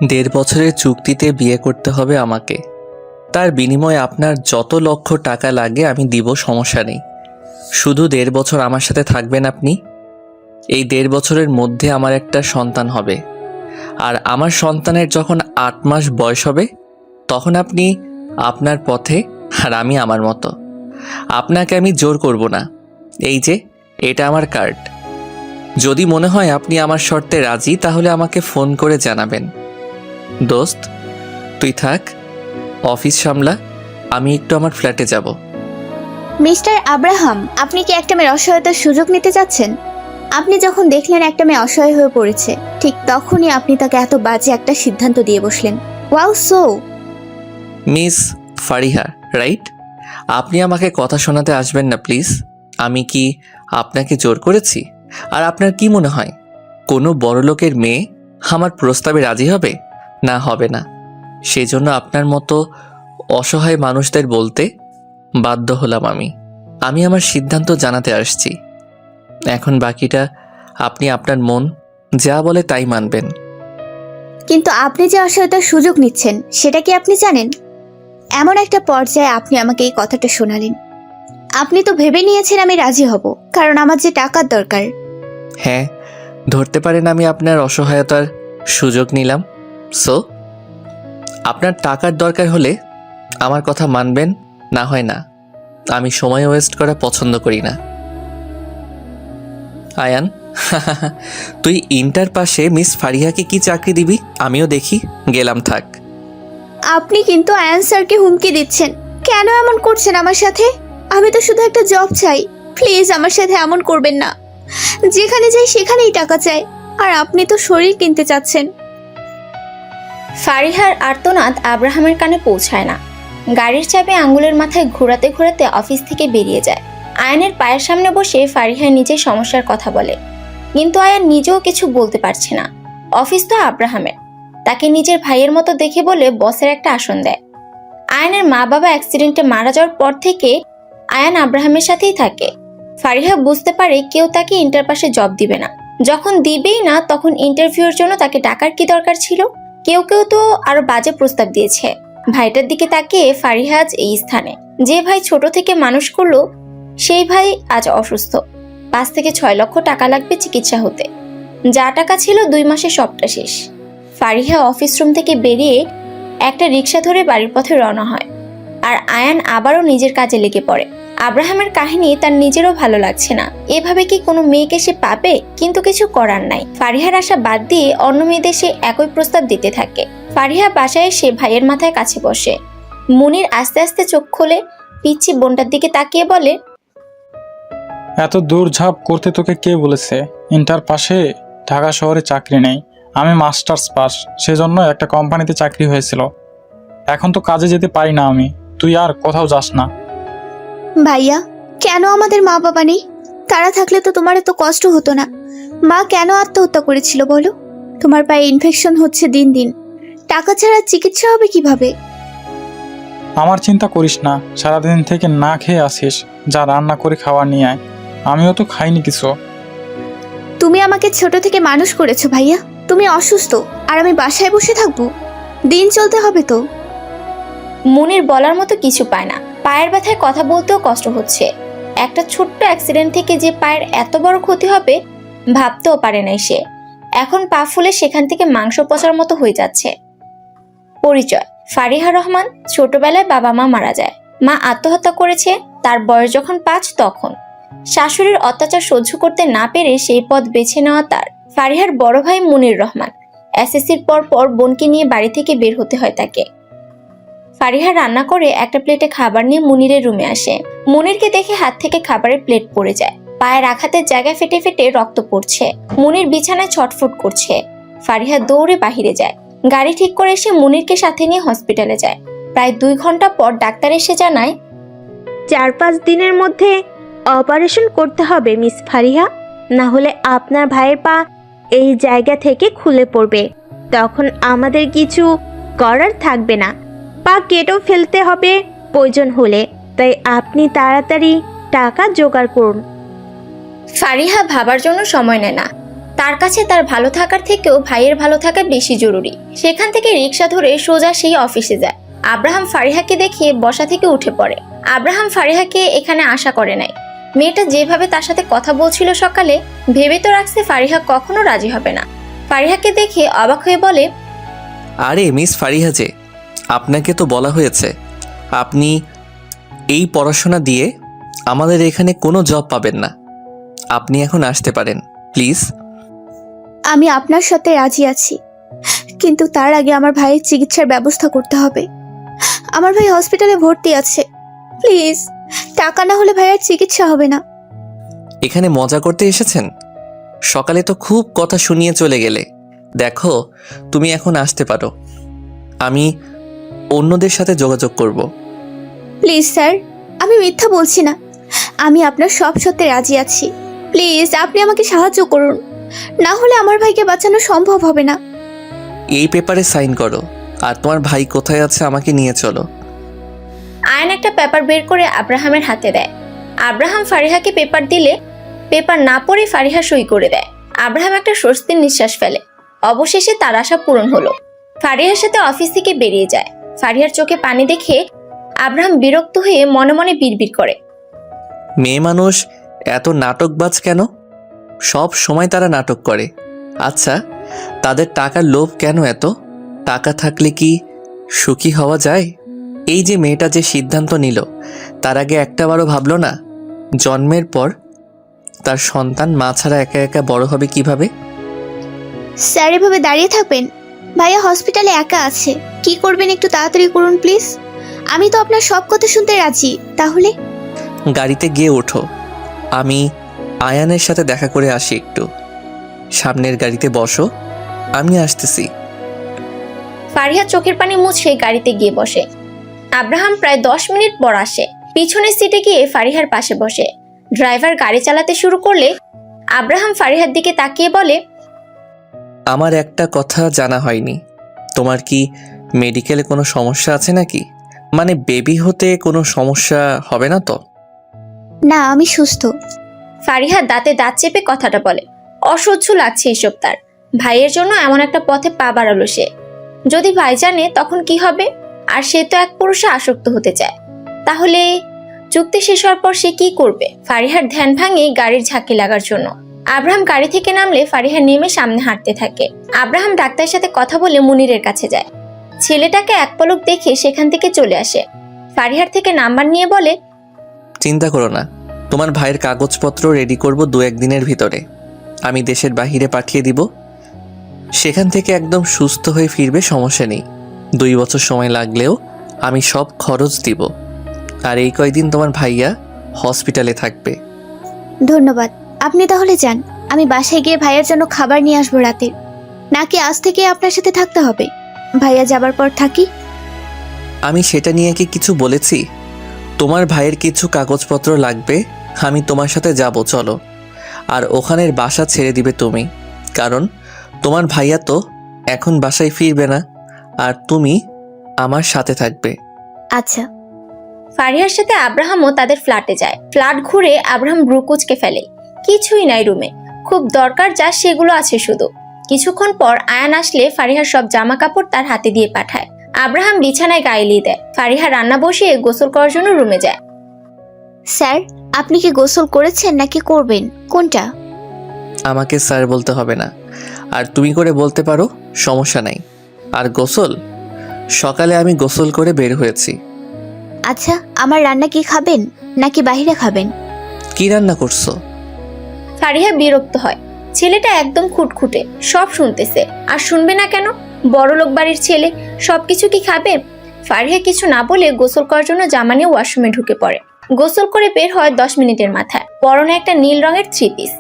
1.5 বছরের চুক্তিতে বিয়ে করতে হবে আমাকে। তার বিনিময়ে আপনার যত লক্ষ টাকা লাগে আমি দিব, সমস্যা নেই। শুধু 1.5 বছর আমার সাথে থাকবেন আপনি। এই 1.5 বছরের মধ্যে আমার একটা সন্তান হবে, আর আমার সন্তানের যখন 8 মাস বয়স হবে তখন আপনি আপনার পথে আর আমি আমার মতো। আপনাকে আমি জোর করব না। এই যে, এটা আমার কার্ড। যদি মনে হয় আপনি আমার শর্তে রাজি তাহলে আমাকে ফোন করে জানাবেন। দোস্ত, তুই থাক, অফিস সামলা, আমি একটু আমার ফ্ল্যাটে যাব। মিস্টার আব্রাহাম, আপনি কি একটা মেয়ের অসহায়তার সুযোগ নিতে চাচ্ছেন? আপনি যখন দেখলেন একটা মেয়ে অসহায় হয়ে পড়েছে, ঠিক তখনই আপনি তাকে এত বাজে একটা সিদ্ধান্ত দিয়ে বসলেন। Wow, so miss Fariha, right? আপনি আমাকে কথা শোনাতে আসবেন না প্লিজ। আমি কি আপনাকে জোর করেছি? আর আপনার কি মনে হয় কোনো বড়লোকের মেয়ে আমার প্রস্তাবে রাজি হবে? না, হবে না। সেই জন্য আপনার মতো অসহায় মানুষদের বলতে বাধ্য হলাম আমি আমার সিদ্ধান্ত জানাতে আসছি। এখন বাকিটা আপনি আপনার মন যা বলে তাই মানবেন। কিন্তু আপনি যে অসহায়তার সুযোগ নিচ্ছেন সেটা কি আপনি জানেন? এমন একটা পর্যায়ে আপনি আমাকে এই কথাটা শোনালেন। আপনি তো ভেবে নিয়েছেন আমি রাজি হব, কারণ আমার যে টাকার দরকার। হ্যাঁ, ধরতে পারেন আমি আপনার অসহায়তার সুযোগ নিলাম। সো আপনার টাকার দরকার হলে আমার কথা মানবেন, না হয় না। আমি সময় ওয়েস্ট করা পছন্দ করি না। আয়ান, তুই ইন্টার পাশে মিস ফারিহাকে কি চাকরি দিবি আমিও দেখি। গেলাম, থাক। আপনি কিন্তু আয়ান স্যারকে হুমকি দিচ্ছেন। কেন এমন করছেন আমার সাথে? আমি তো শুধু একটা জব চাই। প্লিজ আমার সাথে এমন করবেন না। যেখানে যাই সেখানেই টাকা চাই, আর আপনি তো শরীর কিনতে চাচ্ছেন। ফারিহার আর্তনাদ আব্রাহামের কানে পৌঁছায় না। গাড়ির চাবি আঙ্গুলের মাথায় ঘোরাতে ঘোরাতে অফিস থেকে বেরিয়ে যায়। আয়ানের পায়ের সামনে বসে ফারিহা নিজের সমস্যার কথা বলে, কিন্তু আয়ান নিজেও কিছু বলতে পারছে না। অফিস তো আব্রাহামের, তাকে নিজের ভাইয়ের মতো দেখে বলে বসের একটা আসন দেয়। আয়ানের মা বাবা অ্যাক্সিডেন্টে মারা যাওয়ার পর থেকে আয়ান আব্রাহামের সাথেই থাকে। ফারিহা বুঝতে পারে কেউ তাকে ইন্টার পাশে জব দিবে না। যখন দিবেই না তখন ইন্টারভিউর জন্য তাকে টাকার কি দরকার ছিল? কেউ কেউ তো আরো বাজে প্রস্তাব দিয়েছে। ভাইটার দিকে তাকিয়ে ফারিহা আজ এই স্থানে। যে ভাই ছোট থেকে মানুষ করলো সেই ভাই আজ অসুস্থ। 5 থেকে 6 লক্ষ টাকা লাগবে চিকিৎসা হতে। যা টাকা ছিল 2 মাসে সবটা শেষ। ফারিহা অফিস রুম থেকে বেরিয়ে একটা রিক্সা ধরে বাড়ির পথে রওনা হয়। আর আয়ান আবারও নিজের কাজে লেগে পড়ে। আব্রাহামের কাহিনী তার নিজেরও ভালো লাগছে না। এভাবে কি কোনো মেয়েকে সে পাবে? কিন্তু কিছু করার নাই। ফারিহার আশা বাদ দিয়ে অন্য মেয়েদের সে একই প্রস্তাব দিতে থাকে। ফারিহা বাসায় এসে ভাইয়ের মাথায় কাছে বসে। মুনির আস্তে আস্তে চোখ খোলে, পিচ্ছি বোনটার দিকে তাকিয়ে বলে, এত দৌড়ঝাঁপ করতে তোকে কে বলেছে? ইন্টার পাশে ঢাকা শহরে চাকরি নেই। আমি মাস্টার্স পাস, সেজন্য একটা কোম্পানিতে চাকরি হয়েছিল। এখন তো কাজে যেতে পারি না আমি। তুই আর কোথাও যাস না। ভাইয়া, কেন আমাদের মা বাবা নেই? তারা থাকলে তো তোমার এত কষ্ট হতো না। মা কেন আত্মহত্যা করেছিল বলো? তোমার পায়ে ইনফেকশন হচ্ছে দিন দিন, টাকা ছাড়া চিকিৎসা হবে কিভাবে? আমার চিন্তা করিস না, সারাদিন থেকে না খেয়ে আসিস। যা রান্না করে খাওয়া নিয়ে আয়। আমিও তো খাইনি কিছু। তুমি আমাকে ছোট থেকে মানুষ করেছো ভাইয়া। তুমি অসুস্থ আর আমি বাসায় বসে থাকবো? দিন চলতে হবে তো। মুনির বলার মতো কিছু পায় না। পায়ের ব্যথায় কথা বলতেও কষ্ট হচ্ছে। একটা ছোট্ট অ্যাক্সিডেন্ট থেকে যে পায়ের এত বড় ক্ষতি হবে ভাবতেও পারে নাই সে। এখন পা ফুলে সেখান থেকে মাংস পচার মতো হয়ে যাচ্ছে। পরিচয়: ফারিহা রহমান। ছোটবেলায় বাবা মা মারা যায়। মা আত্মহত্যা করেছে তার বয়স যখন 5 তখন। শাশুড়ির অত্যাচার সহ্য করতে না পেরে সেই পথ বেছে নেওয়া তার। ফারিহার বড় ভাই মুনির রহমান। এসএসসির পর বোনকে নিয়ে বাড়ি থেকে বের হতে হয় তাকে। ফারিহা রান্না করে একটা প্লেটে খাবার নিয়ে মুনিরের রুমে আসে। মুনিরকে দেখে হাত থেকে খাবারের প্লেট পড়ে যায়। পায়ের আঘাতের জায়গায় ফেটে ফেটে রক্ত পড়ছে। মুনির বিছানায় ছটফট করছে। ফারিহা দৌড়ে বাহিরে যায়। গাড়ি ঠিক করে এসে মুনিরকে সাথে নিয়ে হসপিটালে যায়। প্রায় 2 ঘন্টা পর ডাক্তার এসে জানায়, 4-5 দিনের মধ্যে অপারেশন করতে হবে মিস ফারিহা, না হলে আপনার ভাইয়ের পা এই জায়গা থেকে খুলে পড়বে। তখন আমাদের কিছু করার থাকবে না। পা কেটেও ফেলতে হবে প্রয়োজন হলে। তাই আপনি তাড়াতাড়ি টাকা জোগাড় করুন। ফারিহা ভাবার জন্য সময় নেয় না। তার কাছে তার ভালো থাকার থেকেও ভাইয়ের ভালো থাকা বেশি জরুরি। সেখান থেকে রিক্সা ধরে সোজা সেই অফিসে যায়। আব্রাহাম ফারিহাকে দেখে বসা থেকে উঠে পড়ে। আব্রাহাম ফারিহাকে এখানে আশা করে নাই। মেয়েটা যেভাবে তার সাথে কথা বলছিল সকালে, ভেবে তো রাখছে ফারিহা কখনো রাজি হবে না। ফারিহাকে দেখে অবাক হয়ে বলে, আরে মিস ফারিহা যে, আপনাকে তো বলা হয়েছে আপনি এই পড়াশোনা দিয়ে আমাদের এখানে কোনো জব পাবেন না। আপনি এখন আসতে পারেন প্লিজ। আমি আপনার সাথে রাজি আছি, কিন্তু তার আগে আমার ভাইয়ের চিকিৎসার ব্যবস্থা করতে হবে। আমার ভাই হসপিটালে ভর্তি আছে, প্লিজ টাকা না হলে ভাইয়ের চিকিৎসা হবে না। এখানে মজা করতে এসেছেন? সকালে তো খুব কথা শুনিয়ে চলে গেলে। দেখো, তুমি এখন আসতে পারো। আমি অন্যদের সাথে যোগাযোগ করব। প্লিজ স্যার, আমি মিথ্যা বলছি না। আমি আপনার সব সত্যে রাজি আছি। প্লিজ আপনি আমাকে সাহায্য করুন, না হলে আমার ভাইকে বাঁচানো সম্ভব হবে না। এই পেপারে সাইন করো, আর তোমার ভাই কোথায় আছে আমাকে নিয়ে চলো। আয়ন একটা পেপার বের করে আব্রাহামের হাতে দেয়। আব্রাহাম ফারিহাকে পেপার দিলে পেপার না পড়ে ফারিহা সই করে দেয়। আব্রাহাম একটা স্বস্তির নিঃশ্বাস ফেলে। অবশেষে তার আশা পূরণ হলো। ফারিহার সাথে অফিস থেকে বেরিয়ে যায়। ফারিহার চোখে পানি দেখে আব্রাহাম বিরক্ত হয়ে মনে মনে বিড়বিড় করে, মেয়ে মানুষ এত নাটকবাজ কেন? সব সময় তারা নাটক করে। আচ্ছা, তাদের টাকার লোভ কেন এত? টাকা থাকলে কি সুখী হওয়া যায়? এই যে মেয়েটা যে সিদ্ধান্ত নিল, তার আগে একটাবারও ভাবলো না জন্মের পর তার সন্তান মা ছাড়া একা একা বড় হবে কিভাবে? স্যার এভাবে দাঁড়িয়ে থাকবেন? ভাইয়া হসপিটালে একা আছে, কি করবেন একটু তাড়াতাড়ি করুন প্লিজ। আমি তো আপনার সব কথা শুনতে রাজি। তাহলে গাড়িতে গিয়ে ওঠো, আমি আয়ানের সাথে দেখা করে আসি একটু। সামনের গাড়িতে বসো, আমি আসতেছি। ফারিহা চোখের পানি মুছে গাড়িতে গিয়ে বসে। আব্রাহাম প্রায় 10 মিনিট পর আসে। পিছনের সিটে গিয়ে ফারিহার পাশে বসে। ড্রাইভার গাড়ি চালাতে শুরু করলে আব্রাহাম ফারিহার দিকে তাকিয়ে বলে, আমার একটা কথা জানা হয়নি, তোমার কি মেডিকেলে কোনো সমস্যা আছে নাকি? মানে বেবি হতে কোনো সমস্যা হবে না তো? না, আমি সুস্থ। ফারিহা দাঁতে দাঁত চেপে কথাটা বলে। অসহ্য লাগছে এসব তার। ভাইয়ের জন্য এমন একটা পথে পা বাড়ালো সে। যদি ভাই জানে তখন কি হবে? আর সে তো এক পুরুষে আসক্ত হতে চায়। তাহলে চুক্তি শেষ হওয়ার পর সে কি করবে? ফারিহার ধ্যান ভাঙে গাড়ির ঝাঁকি লাগার জন্য। আব্রাহাম গাড়ি থেকে নামলে ফারিহা নেমে সামনে হাঁটতে থাকে। আব্রাহাম ডাক্তারের সাথে কথা বলে মুনিরের কাছে যায়। ছেলেটাকে এক পলক দেখে সেখান থেকে চলে আসে। ফারিহার থেকে নাম্বার নিয়ে বলে, চিন্তা করো না, তোমার ভাইয়ের কাগজপত্র রেডি করব 2-1 দিনের ভিতরে। আমি দেশের বাহিরে পাঠিয়ে দিব, সেখান থেকে একদম সুস্থ হয়ে ফিরবে, সমস্যা নেই। 2 বছর সময় লাগলেও আমি সব খরচ দিব। আর এই কয়দিন তোমার ভাইয়া হসপিটালে থাকবে। ধন্যবাদ, আপনি তাহলে যান। আমি বাসায় গিয়ে ভাইয়ার জন্য খাবার নিয়ে আসবো রাতের। নাকি আজ থেকে আপনার সাথে থাকতে হবে? ভাইয়া যাবার পর থাকি। আমি সেটা নিয়ে কি কিছু বলেছি? তোমার ভাইয়ের কিছু কাগজপত্র লাগবে, আমি তোমার সাথে যাব, চলো। আর ওখানের বাসা ছেড়ে দিবে তুমি, কারণ তোমার ভাইয়া তো এখন বাসায় ফিরবে না, আর তুমি আমার সাথে থাকবে। আচ্ছা। ফারিহার সাথে আব্রাহামও তাদের ফ্ল্যাটে যায়। ফ্ল্যাট ঘুরে আব্রাহাম ব্রুকুচকে ফেলে। কিছুই নাই রুমে, খুব দরকার যা সেগুলো আছে শুধু। কিছুক্ষণ পর আয়ান আসলে ফারিহার সব জামা কাপড় তার হাতে দিয়ে পাঠায়। আব্রাহাম বিছানায় গায়ে দেয়। ফারিহা রান্না বসিয়ে গোসল করার জন্য রুমে যায়। স্যার, আপনি কি গোসল করেছেন নাকি করবেন? কোনটা? আমাকে স্যার বলতে হবে না, আর তুমি করে বলতে পারো, সমস্যা নাই। আর গোসল, সকালে আমি গোসল করে বের হয়েছি। আচ্ছা, আমার রান্না কি খাবেন নাকি বাইরে খাবেন? কি রান্না করছো? ফারিহা বিরক্ত হয়। ছেলেটা একদম খুঁটখুটে, সব শুনতেছে। আর শুনবে না কেন? বড়লোক বাড়ির ছেলে, সবকিছু কি খাবে? ফারিহা কিছু না বলে গোসল করার জন্য জামা নিয়ে ওয়াশরুমে ঢুকে পড়ে। গোসল করে বের হয় 10 মিনিটের মাথায়। পরনে একটা নীল রঙের 3 পিস।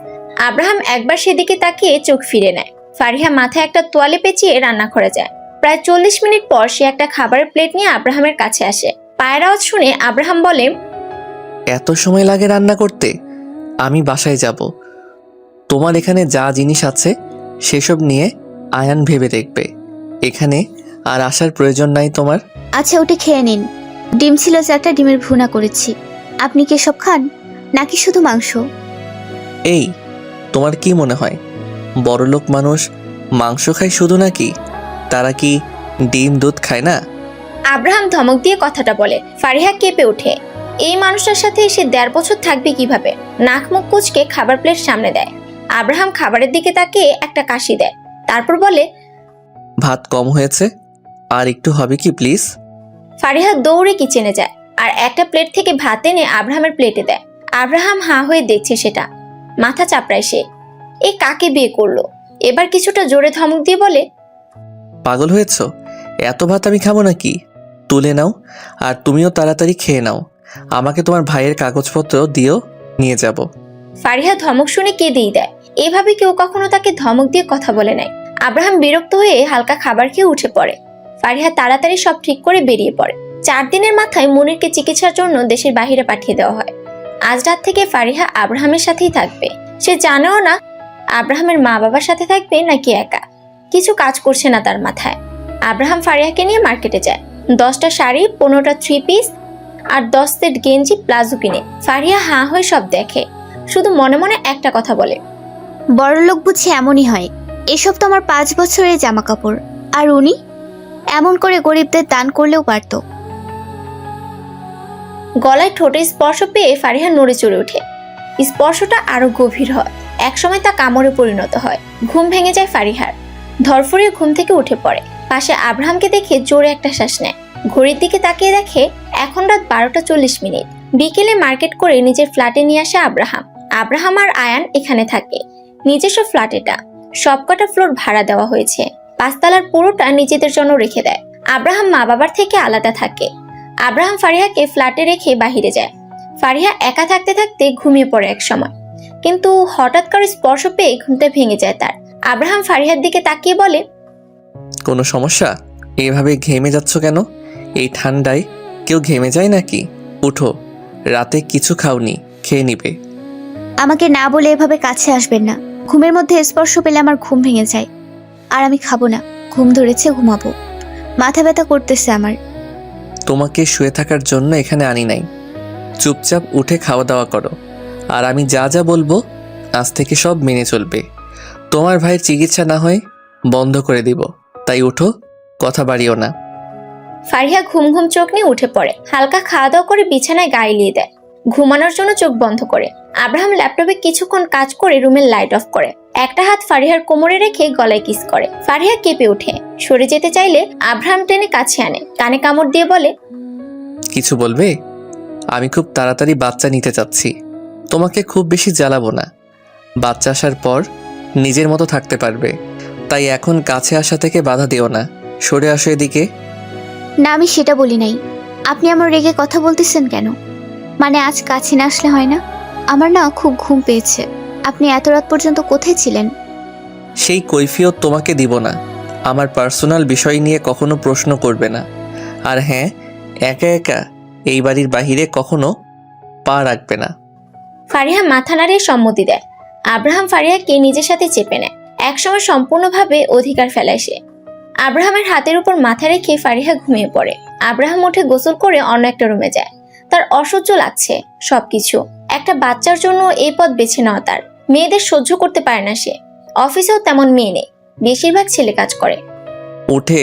আব্রাহাম একবার সেদিকে তাকিয়ে চোখ ফিরে নেয়। ফারিহা মাথায় একটা তোয়ালে পেঁচিয়ে রান্নাঘরে যায়। প্রায় 40 মিনিট পর সে একটা খাবারের প্লেট নিয়ে আব্রাহামের কাছে আসে। পায়ের আওয়াজ শুনে আব্রাহাম বলে, এত সময় লাগে রান্না করতে? আমি বাসায় যাব, তোমার এখানে যা জিনিস আছে সেসব নিয়ে আয়ান ভেবে দেখবে। এখানে আর আসার প্রয়োজন নাই তোমার। আচ্ছা, ওটা খেয়ে নিন। ডিম ছিল 4টা, ডিমের ভুনা করেছি। আপনি কি সব খান নাকি শুধু মাংস? এই, তোমার কি মনে হয় বড়লোক মানুষ মাংস খায় শুধু নাকি? তারা কি ডিম দুধ খায় না? আব্রাহাম ধমক দিয়ে কথাটা বলে। ফারিহা কেঁপে ওঠে। এই মানুষটার সাথে সে 1.5 বছর থাকবে কিভাবে? নাক মুখ কুচকে খাবার প্লেট সামনে দেয়। আব্রাহাম খাবারের দিকে তাকিয়ে একটা কাশি দেয়, তারপর বলে, ভাত কম হয়েছে, আর একটু হবে কি প্লিজ? ফারিহা দৌড়ে কিচেনে যায় আর একটা প্লেট থেকে ভাত এনে আব্রাহামের প্লেটে দেয়। আব্রাহাম হাঁ হয়ে দেখছে সেটা, মাথা চাপড়ায় সে। এ কাকে বিয়ে করলো? এবার কিছুটা জোরে ধমক দিয়ে বলে, পাগল হয়েছ? এত ভাত আমি খাবো নাকি? তুলে নাও, আর তুমিও তাড়াতাড়ি খেয়ে নাও। আমাকে তোমার ভাইয়ের কাগজপত্র দিও, নিয়ে যাব। ফারিহা ধমক শুনে কেঁদেই দেয়। এভাবে কেউ কখনো তাকে ধমক দিয়ে কথা বলে নাই। আব্রাহাম বিরক্ত হয়ে হালকা খাবার খেয়ে উঠে পড়ে। ফারিহা তাড়াতাড়ি সব ঠিক করে বেরিয়ে পড়ে। 4 দিনের মাথায় মুনিরকে চিকিৎসার জন্য দেশের বাইরে পাঠিয়ে দেওয়া হয়। আজ রাত থেকে ফারিহা আব্রাহামের সাথেই থাকবে। সে জানেও না আব্রাহামের মা বাবার সাথে থাকবে নাকি একা। কিছু কাজ করছে না তার মাথায়। আব্রাহাম ফারিহাকে নিয়ে মার্কেটে যায়। 10টা শাড়ি, 15টা 3 পিস আর 10 সেট গেঞ্জি প্লাজো কিনে। ফারিহা হাঁ হয়ে সব দেখে, শুধু মনে মনে একটা কথা বলে, বড়লোক বুঝি এমনই হয়। এসব তো আমার 5 বছরের জামা কাপড়, আর উনি এমন করে গরিবদের দান করলেও পারতো। গলায় ঠোঁটে স্পর্শ পেয়ে ফারিহা নড়ে চড়ে ওঠে। স্পর্শটা আরো গভীর হয়, একসময় তা কামড়ে পরিণত হয়। ঘুম ভেঙে যায় ফারিহার। ধরফরিয়ে ঘুম থেকে উঠে পড়ে। পাশে আব্রাহামকে দেখে জোরে একটা শ্বাস নেয়। ঘড়ির দিকে তাকিয়ে দেখে এখন রাত 12টা 40 মিনিট। বিকেলে মার্কেট করে নিজের ফ্ল্যাটে নিয়ে আসে আব্রাহাম। আব্রাহাম আর আয়ান এখানে থাকে। নিজস্ব ফ্ল্যাট এটা। সবকটা ফ্লোর ভাড়া দেওয়া হয়েছে। 5 তলার পুরোটা নিজেদের জন্য রেখে দেয়। আব্রাহাম মা বাবার থেকে আলাদা থাকে। আব্রাহাম ফারিহাকে ফ্ল্যাটে রেখে বাহিরে যায়। ফারিহা একা থাকতে থাকতে ঘুমিয়ে পড়ে এক সময়, কিন্তু হঠাৎ করে স্পর্শ পেয়ে ঘুমটা ভেঙে যায় তার। আব্রাহাম ফারিহার দিকে তাকিয়ে বলে, কোনো সমস্যা? এভাবে ঘেমে যাচ্ছ কেন? এই ঠান্ডায় কেউ ঘেমে যায় নাকি? উঠো, রাতে কিছু খাওনি, খেয়ে নিবে। আমাকে না বলে এভাবে কাছে আসবেন না। ঘুমের মধ্যে স্পর্শ পেলে আমার ঘুম ভেঙে যায়। আর আমি খাবো না, ঘুম ধরেছে, ঘুমাবো। মাথা ব্যথা করতেছে আমার। তোমাকে শুয়ে থাকার জন্য এখানে আনি নাই। চুপচাপ উঠে খাওয়া দাওয়া করো, আর আমি যা যা বলবো আজ থেকে সব মেনে চলবে। তোমার ভাইয়ের চিকিৎসা না হয় বন্ধ করে দিব, তাই উঠো, কথা বাড়িও না। ফারিহা ঘুম ঘুম চোখ নিয়ে উঠে পড়ে। হালকা খাওয়া দাওয়া করে বিছানায় গায়ে লিয়ে দেয়। ঘুমানোর জন্য চোখ বন্ধ করে আব্রাহাম ল্যাপটপে কিছুক্ষণ কাজ করে রুমের লাইট অফ করে। একটা হাত ফারিহার কোমরে রেখে গলায় কিস করে। ফারিহা কেঁপে ওঠে। সরে যেতে চাইলে আব্রাহাম টেনে কাছে আনে, কানে কামড় দিয়ে বলে, কিছু বলবে? আমি খুব তাড়াতাড়ি বাচ্চা নিতে চাচ্ছি। তোমাকে খুব বেশি জ্বালাবো না। বাচ্চা আসার পর নিজের মতো থাকতে পারবে, তাই এখন কাছে আসা থেকে বাধা দিও না। সরে আসো এদিকে। না, আমি সেটা বলি নাই। আপনি আমার রেগে কথা বলতেছেন কেন? মানে আজ কাছে না আসলে হয় না? আমার না খুব ঘুম পেয়েছে। আপনি এত রাত পর্যন্ত কোথায় ছিলেন? সেই কৈফিয়ত তোমাকে দিব না। আমার পার্সোনাল বিষয় নিয়ে কখনো প্রশ্ন করবে না। আর হ্যাঁ, একা একা এই বাড়ির বাহিরে কখনো পা রাখবে না। ফারিহা মাথা নাড়িয়ে সম্মতি দেয়। আব্রাহাম ফারিহাকে নিজের সাথে চেপে নেয়। একসময় সম্পূর্ণভাবে অধিকার ফেলায় সে। আব্রাহামের হাতের উপর মাথা রেখে ফারিহা ঘুমিয়ে পড়ে। আব্রাহাম উঠে গোসল করে অন্য একটা রুমে যায়। তার অসহ্য লাগছে সবকিছু। একটা বাচ্চার জন্য এই পথ বেছে নেওয়া তার। মেয়েদের সহ্য করতে পারে না সে। অফিসেও তেমন মেয়ে নেই, বেশিরভাগ ছেলে কাজ করে। উঠে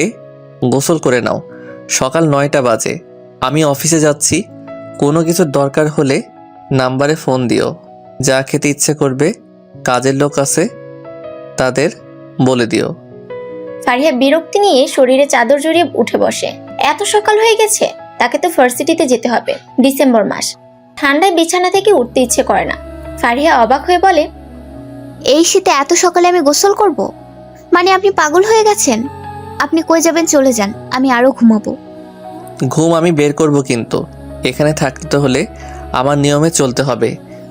গোসল করে নাও, সকাল 9টা বাজে। আমি অফিসে যাচ্ছি। কোনো কিছুর দরকার হলে নাম্বারে ফোন দিও। যা খেতে ইচ্ছে করবে, কাজের লোক আছে, তাদের বলে দিও। ফারিহা বিরক্তি নিয়ে শরীরে চাদর জড়িয়ে উঠে বসে। এত সকাল হয়ে গেছে, তাকে তো ভার্সিটিতে যেতে হবে। ডিসেম্বর মাস, ঠান্ডায় বিছানা থেকে উঠতে ইচ্ছে করে না। ফারিহা অবাক হয়ে বলে, এই শীতে এত সকালে আমি গোসল করব? মানে আপনি পাগল হয়ে গেছেন? আপনি কই যাবেন? চলে যান, আমি আরো ঘুমাবো। ঘুম আমি বের করব, কিন্তু এখানে থাকতে হলে আমার নিয়মে চলতে হবে।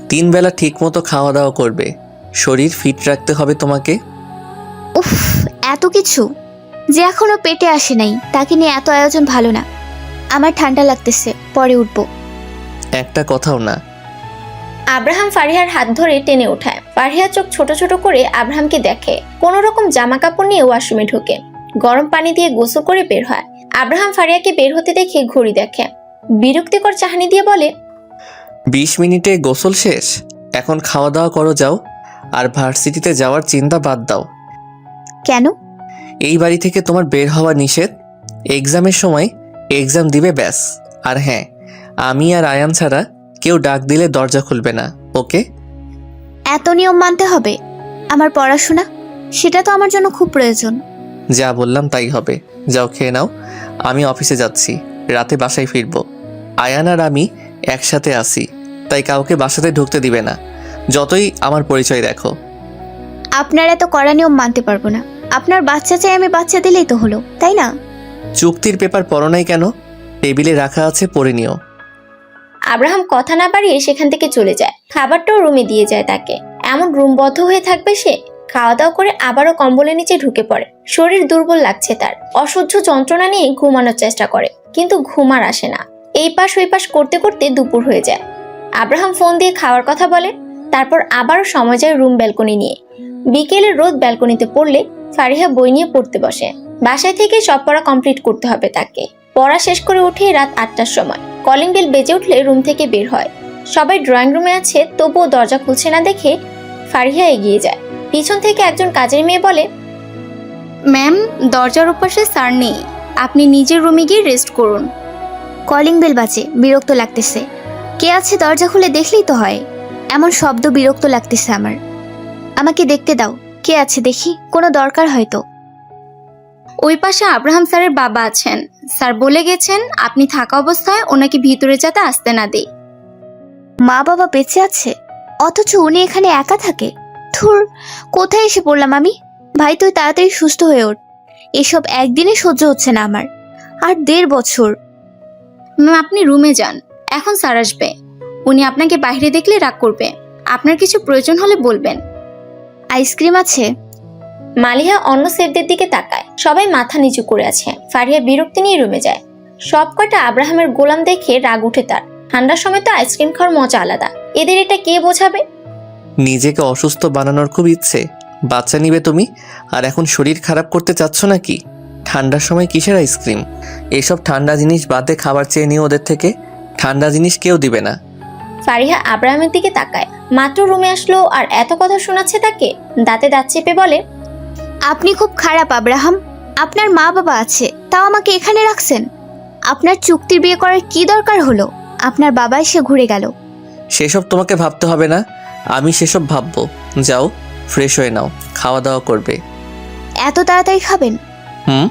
3 বেলা ঠিক মতো খাওয়া দাওয়া করবে। শরীর ফিট রাখতে হবে তোমাকে। উফ, এত কিছু যে এখনো পেটে আসে নাই, তাকে নিয়ে এত আয়োজন ভালো না। আমার ঠান্ডা লাগতেছে, পরে উঠবো। একটা কথাও না। আব্রাহাম ফারিহার হাত ধরে টেনে ওঠায়। ফারিহা চোখ ছোট ছোট করে আব্রাহামকে দেখে। কোনো রকম জামা কাপড় নিয়ে ওয়াশরুমে ঢোকে। গরম পানি দিয়ে গোসল করে বের হয়। আব্রাহাম ফারিহাকে বের হতে দেখে ঘড়ি দেখে। বিরক্তিকর চাহনি দিয়ে বলে, 20 মিনিটে গোসল শেষ। এখন খাওয়া দাওয়া করো, যাও। আর ভার্সিটিতে যাওয়ার চিন্তা বাদ দাও। কেন? এই বাড়ি থেকে তোমার বের হওয়া নিষেধ। এক্সামের সময় এক্সাম দিবে ব্যাস। আর হ্যাঁ, আমি আর আয়ান ছাড়া কেউ ডাক দিলে দরজা খুলবে না, ওকে? এত নিয়ম মানতে হবে? আমার পড়াশোনা, সেটা তো আমার জন্য খুব প্রয়োজন। যা বললাম তাই হবে। যাও খেয়ে নাও, আমি অফিসে যাচ্ছি, রাতে বাসায় ফিরবো। আয়ান আর আমি একসাথে আসি, তাই কাউকে বাসাতে ঢুকতে দিবে না, যতই আমার পরিচয় দেখো। আপনার এত কড়া নিয়ম মানতে পারবো না। আপনার বাচ্চা চাই, আমি বাচ্চা দিলেই তো হলো, তাই না? চুক্তির পেপার পড়ো নাই কেন? টেবিলে রাখা আছে, পড়ে নিও। আব্রাহাম কথা না বাড়িয়ে সেখান থেকে চলে যায়। খাবারটাও রুমে দিয়ে যায় তাকে। এমন রুমবদ্ধ হয়ে থাকবে সে? খাওয়া দাওয়া করে আবারও কম্বলের নিচে ঢুকে পড়ে। শরীর দুর্বল লাগছে তার। অসহ্য যন্ত্রণা নিয়ে ঘুমানোর চেষ্টা করে, কিন্তু ঘুম আর আসে না। এই পাশ ওই পাশ করতে করতে দুপুর হয়ে যায়। আব্রাহাম ফোন দিয়ে খাওয়ার কথা বলে, তারপর আবারও সময় যায় রুম ব্যালকনি নিয়ে। বিকেলের রোদ ব্যালকনিতে পড়লে ফারিহা বই নিয়ে পড়তে বসে। বাসায় থেকে সব পড়া কমপ্লিট করতে হবে তাকে। পড়া শেষ করে উঠে রাত 8টার সময় কলিং বেল বেজে উঠলে রুম থেকে বের হয়। সবাই ড্রয়িং রুমে আছে, তবুও দরজা খুলছে না দেখে ফারিহা এগিয়ে যায়। পিছন থেকে একজন কাজের মেয়ে বলে, ম্যাম, দরজার ওপাশে স্যার নেই, আপনি নিজের রুমে গিয়ে রেস্ট করুন। কলিং বেল বাজে, বিরক্ত লাগতেছে। কে আছে দরজা খুলে দেখলেই তো হয়। এমন শব্দ বিরক্ত লাগতেছে আমার। আমাকে দেখতে দাও, কে আছে দেখি, কোনো দরকার হয়তো। ওই পাশে আব্রাহাম স্যারের বাবা আছেন, স্যার বলে গেছেন আপনি থাকা অবস্থায় ওনাকে ভিতরে যাতে আসতে না দেই। মা বাবা বেঁচে আছে, অথচ উনি এখানে একা থাকে। ধুর, কোথায় এসে পড়লাম আমি। ভাই তুই তাড়াতাড়ি সুস্থ হয়ে ওঠ, এসব একদিনে সহ্য হচ্ছে না আমার। আর 1.5 বছর। ম্যাম, আপনি রুমে যান, এখন স্যার আসবে। উনি আপনাকে বাইরে দেখলে রাগ করবে। আপনার কিছু প্রয়োজন হলে বলবেন। আইসক্রিম আছে? মালিহা অন্য সেটদের দিকে তাকায়। সবাই মাথা নিচু করে আছে। ফারিহা বিরক্তি নিয়ে রুমে যায়। সব কয়টা আব্রাহামের গোলাম দেখে রাগ উঠে তার। ঠান্ডার সময় তো আইসক্রিম খাওয়ার মজা আলাদা, এদের এটা কে বোঝাবে? নিজেকে অসুস্থ বানানোর খুব ইচ্ছে, বাচ্চা নিবে তুমি, আর এখন শরীর খারাপ করতে চাচ্ছ নাকি? ঠান্ডার সময় কিসের আইসক্রিম? এসব ঠান্ডা জিনিস বাদে খাবার চেয়ে নিও ওদের থেকে। ঠান্ডা জিনিস কেউ দিবে না। ফারিহা আব্রাহামের দিকে তাকায়। মাত্র রুমে আসলো আর এত কথা শোনাচ্ছে তাকে। দাঁতে দাঁত চেপে বলে, আপনি খুব খারাপ আব্রাহাম। আপনার মা বাবা আছে, তাও আমাকে এখানে রাখছেন। আপনার চুক্তির বিয়ে করার কি দরকার হলো? আপনার বাবা এসে ঘুরে গেল। সেসব তোমাকে ভাবতে হবে না, আমি সেসব ভাববো। যাও, ফ্রেশ হয়ে নাও, খাওয়া দাওয়া করবে। এত তাড়াতাড়ি খাবেন? হুম।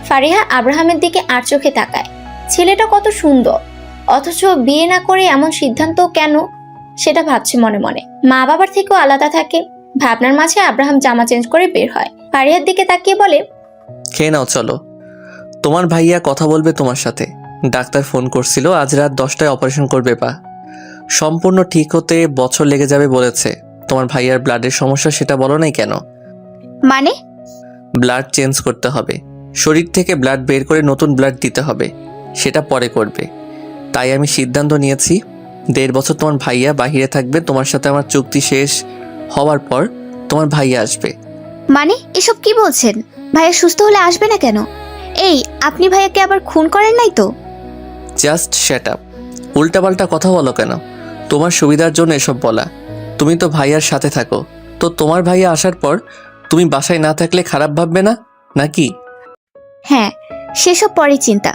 ফারিহা আব্রাহামের দিকে আর চোখে তাকায়। ছেলেটা কত সুন্দর, অথচ বিয়ে না করে এমন সিদ্ধান্ত কেন, সেটা ভাবছে মনে মনে। মা বাবার থেকেও আলাদা থাকে। ভাবনার মাঝে আব্রাহাম জামা চেঞ্জ করে বের হয়। ফারিহার দিকে তাকিয়ে বলে, খেয়ে নাও, চলো। তোমার ভাইয়া কথা বলবে তোমার সাথে। ডাক্তার ফোন করছিল, আজ রাত 10টায় অপারেশন করবে পা। সম্পূর্ণ ঠিক হতে বছর লেগে যাবে বলেছে। তোমার ভাইয়ার ব্লাডের সমস্যা, সেটা বলো নাই কেন? মানে? ব্লাড চেঞ্জ করতে হবে, শরীর থেকে ব্লাড বের করে নতুন ব্লাড দিতে হবে, সেটা পরে করবে। তাই আমি সিদ্ধান্ত নিয়েছি 1.5 বছর তোমার ভাইয়া বাহিরে থাকবে। তোমার সাথে আমার চুক্তি শেষ হওয়ার পর তোমার ভাইয়া আসবে। মানে এসব কি বলছেন? ভাইয়া সুস্থ হলে আসবে না কেন? এই, আপনি ভাইয়াকে আবার খুন করেন নাই তো? Just shut up. উল্টাপাল্টা কথা বলো কেন? তোমার সুবিধার জন্য এসব বলা। তুমি তো ভাইয়ার সাথে থাকো, তো তোমার ভাইয়া আসার পর তুমি বাসায় না থাকলে খারাপ ভাববে না নাকি? হ্যাঁ, সেসব পরে চিন্তা।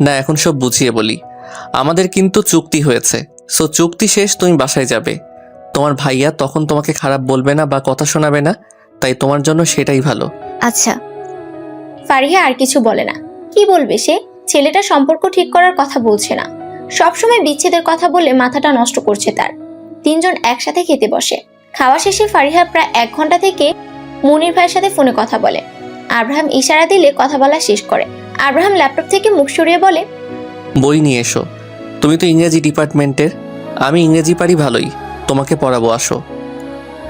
না, এখন সব বুঝিয়ে বলি। আমাদের কিন্তু চুক্তি হয়েছে, সো চুক্তি শেষ তুমি বাসায় যাবে। তোমার ভাইয়া তখন তোমাকে খারাপ বলবে না বা কথা শোনাবে না, তাই তোমার জন্য সেটাই ভালো। আচ্ছা। ফারিহা আর কিছু বলে না। কি বলবে সে? ছেলেটা সম্পর্ক ঠিক করার কথা বলছে না, সবসময় বিচ্ছেদের কথা বলে মাথাটা নষ্ট করছে তার। 3 জন একসাথে খেতে বসে। খাওয়া শেষে ফারিহা প্রায় 1 ঘন্টা থেকে মুনির ভাইয়ের সাথে ফোনে কথা বলে। আব্রাহাম ইশারা দিলে কথা বলা শেষ করে। আব্রাহাম ল্যাপটপ থেকে মুখ সরিয়ে বলে, বই নিয়ে এসো। তুমি তো ইংরেজি ডিপার্টমেন্টের, আমি ইংরেজি পারি ভালোই, তোমাকে পড়াবো, আসো।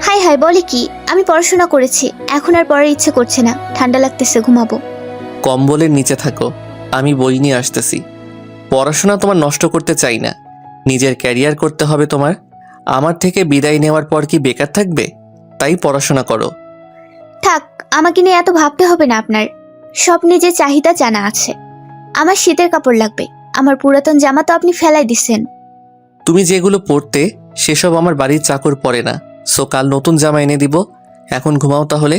হাই হাই, বলে কি? আমি পড়াশোনা করেছি, এখন আর পড়ার ইচ্ছে করছে না, ঠান্ডা লাগতেছে, ঘুমাবো। কম্বলের নিচে থাকো, আমি বই নিয়ে আসতেছি। পড়াশোনা তোমার নষ্ট করতে চাই না, নিজের ক্যারিয়ার করতে হবে তোমার। আমার থেকে বিদায় নেওয়ার পর কি বেকার থাকবে? তাই পড়াশোনা করো। থাক, আমাকে নিয়ে এত ভাবতে হবে না আপনার। সব নিজের চাহিদা জানা আছে। আমার শীতের কাপড় লাগবে, আমার পুরাতন জামা তো আপনি ফেলাই দিচ্ছেন। তুমি যেগুলো পড়তে, সেসব আমার বাড়ির চাকর পরে না, সো কাল নতুন জামা এনে দিব। এখন ঘুমাও তাহলে,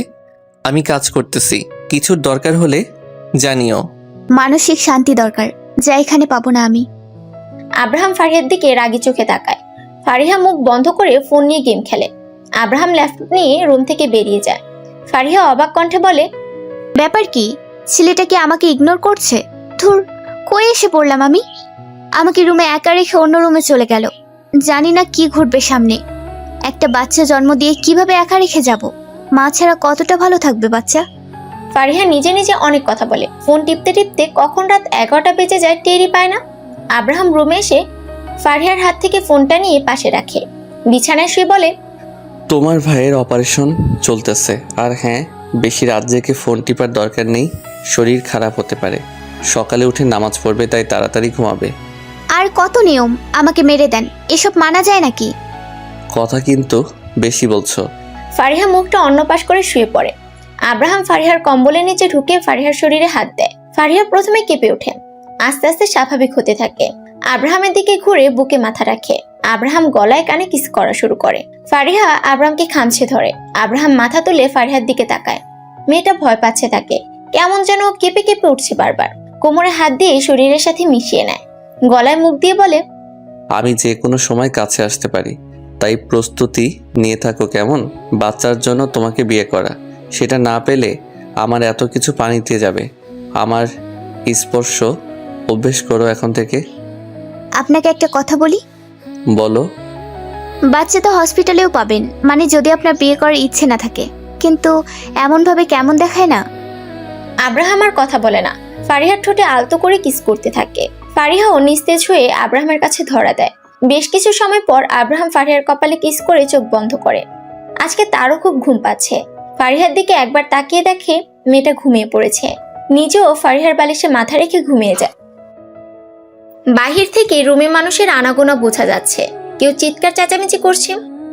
আমি কাজ করতেছি। কিছুর দরকার হলে জানিও। মানসিক শান্তি দরকার, যা এখানে পাবো না আমি। আব্রাহাম ফারিহার দিকে রাগি চোখে তাকায়। ফারিহা মুখ বন্ধ করে ফোন নিয়ে গেম খেলে। আব্রাহাম ল্যাপটপ নিয়ে রুম থেকে বেরিয়ে যায়। ফারিহা অবাক কণ্ঠে বলে, ব্যাপার কি? ছেলেটা কি আমাকে ইগনোর করছে? ধুর, কই এসে পড়লাম আমি? আমাকে রুমে একা রেখে অন্য রুমে চলে গেল। জানি না কি ঘটবে সামনে। একটা বাচ্চা জন্ম দিয়ে কিভাবে একা রেখে যাব? মা ছাড়া কতটা ভালো থাকবে বাচ্চা? ফারিহা নিজে নিজে অনেক কথা বলে। ফোন টিপতে টিপতে কখন রাত 11টা বেজে যায় টেরই পায় না। আব্রাহাম রুমে এসে ফারিহার হাত থেকে ফোনটা নিয়ে পাশে রাখে। বিছানায় শুয়ে বলে, তোমার ভাইয়ের অপারেশন চলতেছে, আর হ্যাঁ, বেশি রাত জেগে ফোন টিপার দরকার নেই। শরীর খারাপ হতে পারে। সকালে উঠে নামাজ পড়বে, তাই তাড়াতাড়ি ঘুমাবে। আর কত নিয়ম? আমাকে মেরে দেন, এসব মানা যায় নাকি? কথা কিন্তু বেশি বলছো। ফারিহা মুখটা অন্য পাশ করে শুয়ে পড়ে। আব্রাহাম ফারিহার কম্বলের নিচে ঢুকে ফারিহার শরীরে হাত দেয়। ফারিহা প্রথমে কেঁপে ওঠে, আস্তে আস্তে স্বাভাবিক হতে থাকে। আব্রাহামের দিকে ঘুরে বুকে মাথা রাখে। আব্রাহাম গলায় কানে কিস করা শুরু করে। ফারিহা আব্রাহামকে খামছে ধরে। আব্রাহাম মাথা তুলে ফারিহার দিকে তাকায়। মেয়েটা ভয় পাচ্ছে তাকে। কেমন যেন কেঁপে কেঁপে উঠছে বারবার। কোমরে হাত দিয়ে শরীরের সাথে মিশিয়ে নেয়। গলায় মুখ দিয়ে বলে, আমি যে কোনো সময় কাছে আসতে পারি, তাই প্রস্তুতি নিয়ে থাকো কেমন? বাচ্চার জন্য তোমাকে বিয়ে করা, সেটা না পেলে আমার এত কিছু পানিতে যাবে। আমার স্পর্শ অভ্যেস করো এখন থেকে। আপনাকে একটা কথা বলি। বলো। বাচ্চা তো হসপিটালেও পাবেন, মানে যদি আপনার বিয়ে করার ইচ্ছে না থাকে। কিন্তু এমনভাবে কেমন দেখায় না? আব্রাহাম আর কথা বলে না। ফারিহার ঠোঁটে আলতো করে কিস করতে থাকে। ফারিহাও নিস্তেজ হয়ে আব্রাহামের কাছে ধরা দেয়। বেশ কিছু সময় পর আব্রাহাম ফারিহার কপালে কিস করে চোখ বন্ধ করে। আজকে তারও খুব ঘুম পাচ্ছে। ফারিহার দিকে একবার তাকিয়ে দেখে মেয়েটা ঘুমিয়ে পড়েছে। নিজেও ফারিহার বালিশে মাথা রেখে ঘুমিয়ে যায়। বাহির থেকে রুমে মানুষের আনাগোনা বোঝা যাচ্ছে। কেউ চিৎকার চেঁচামেচি করছে।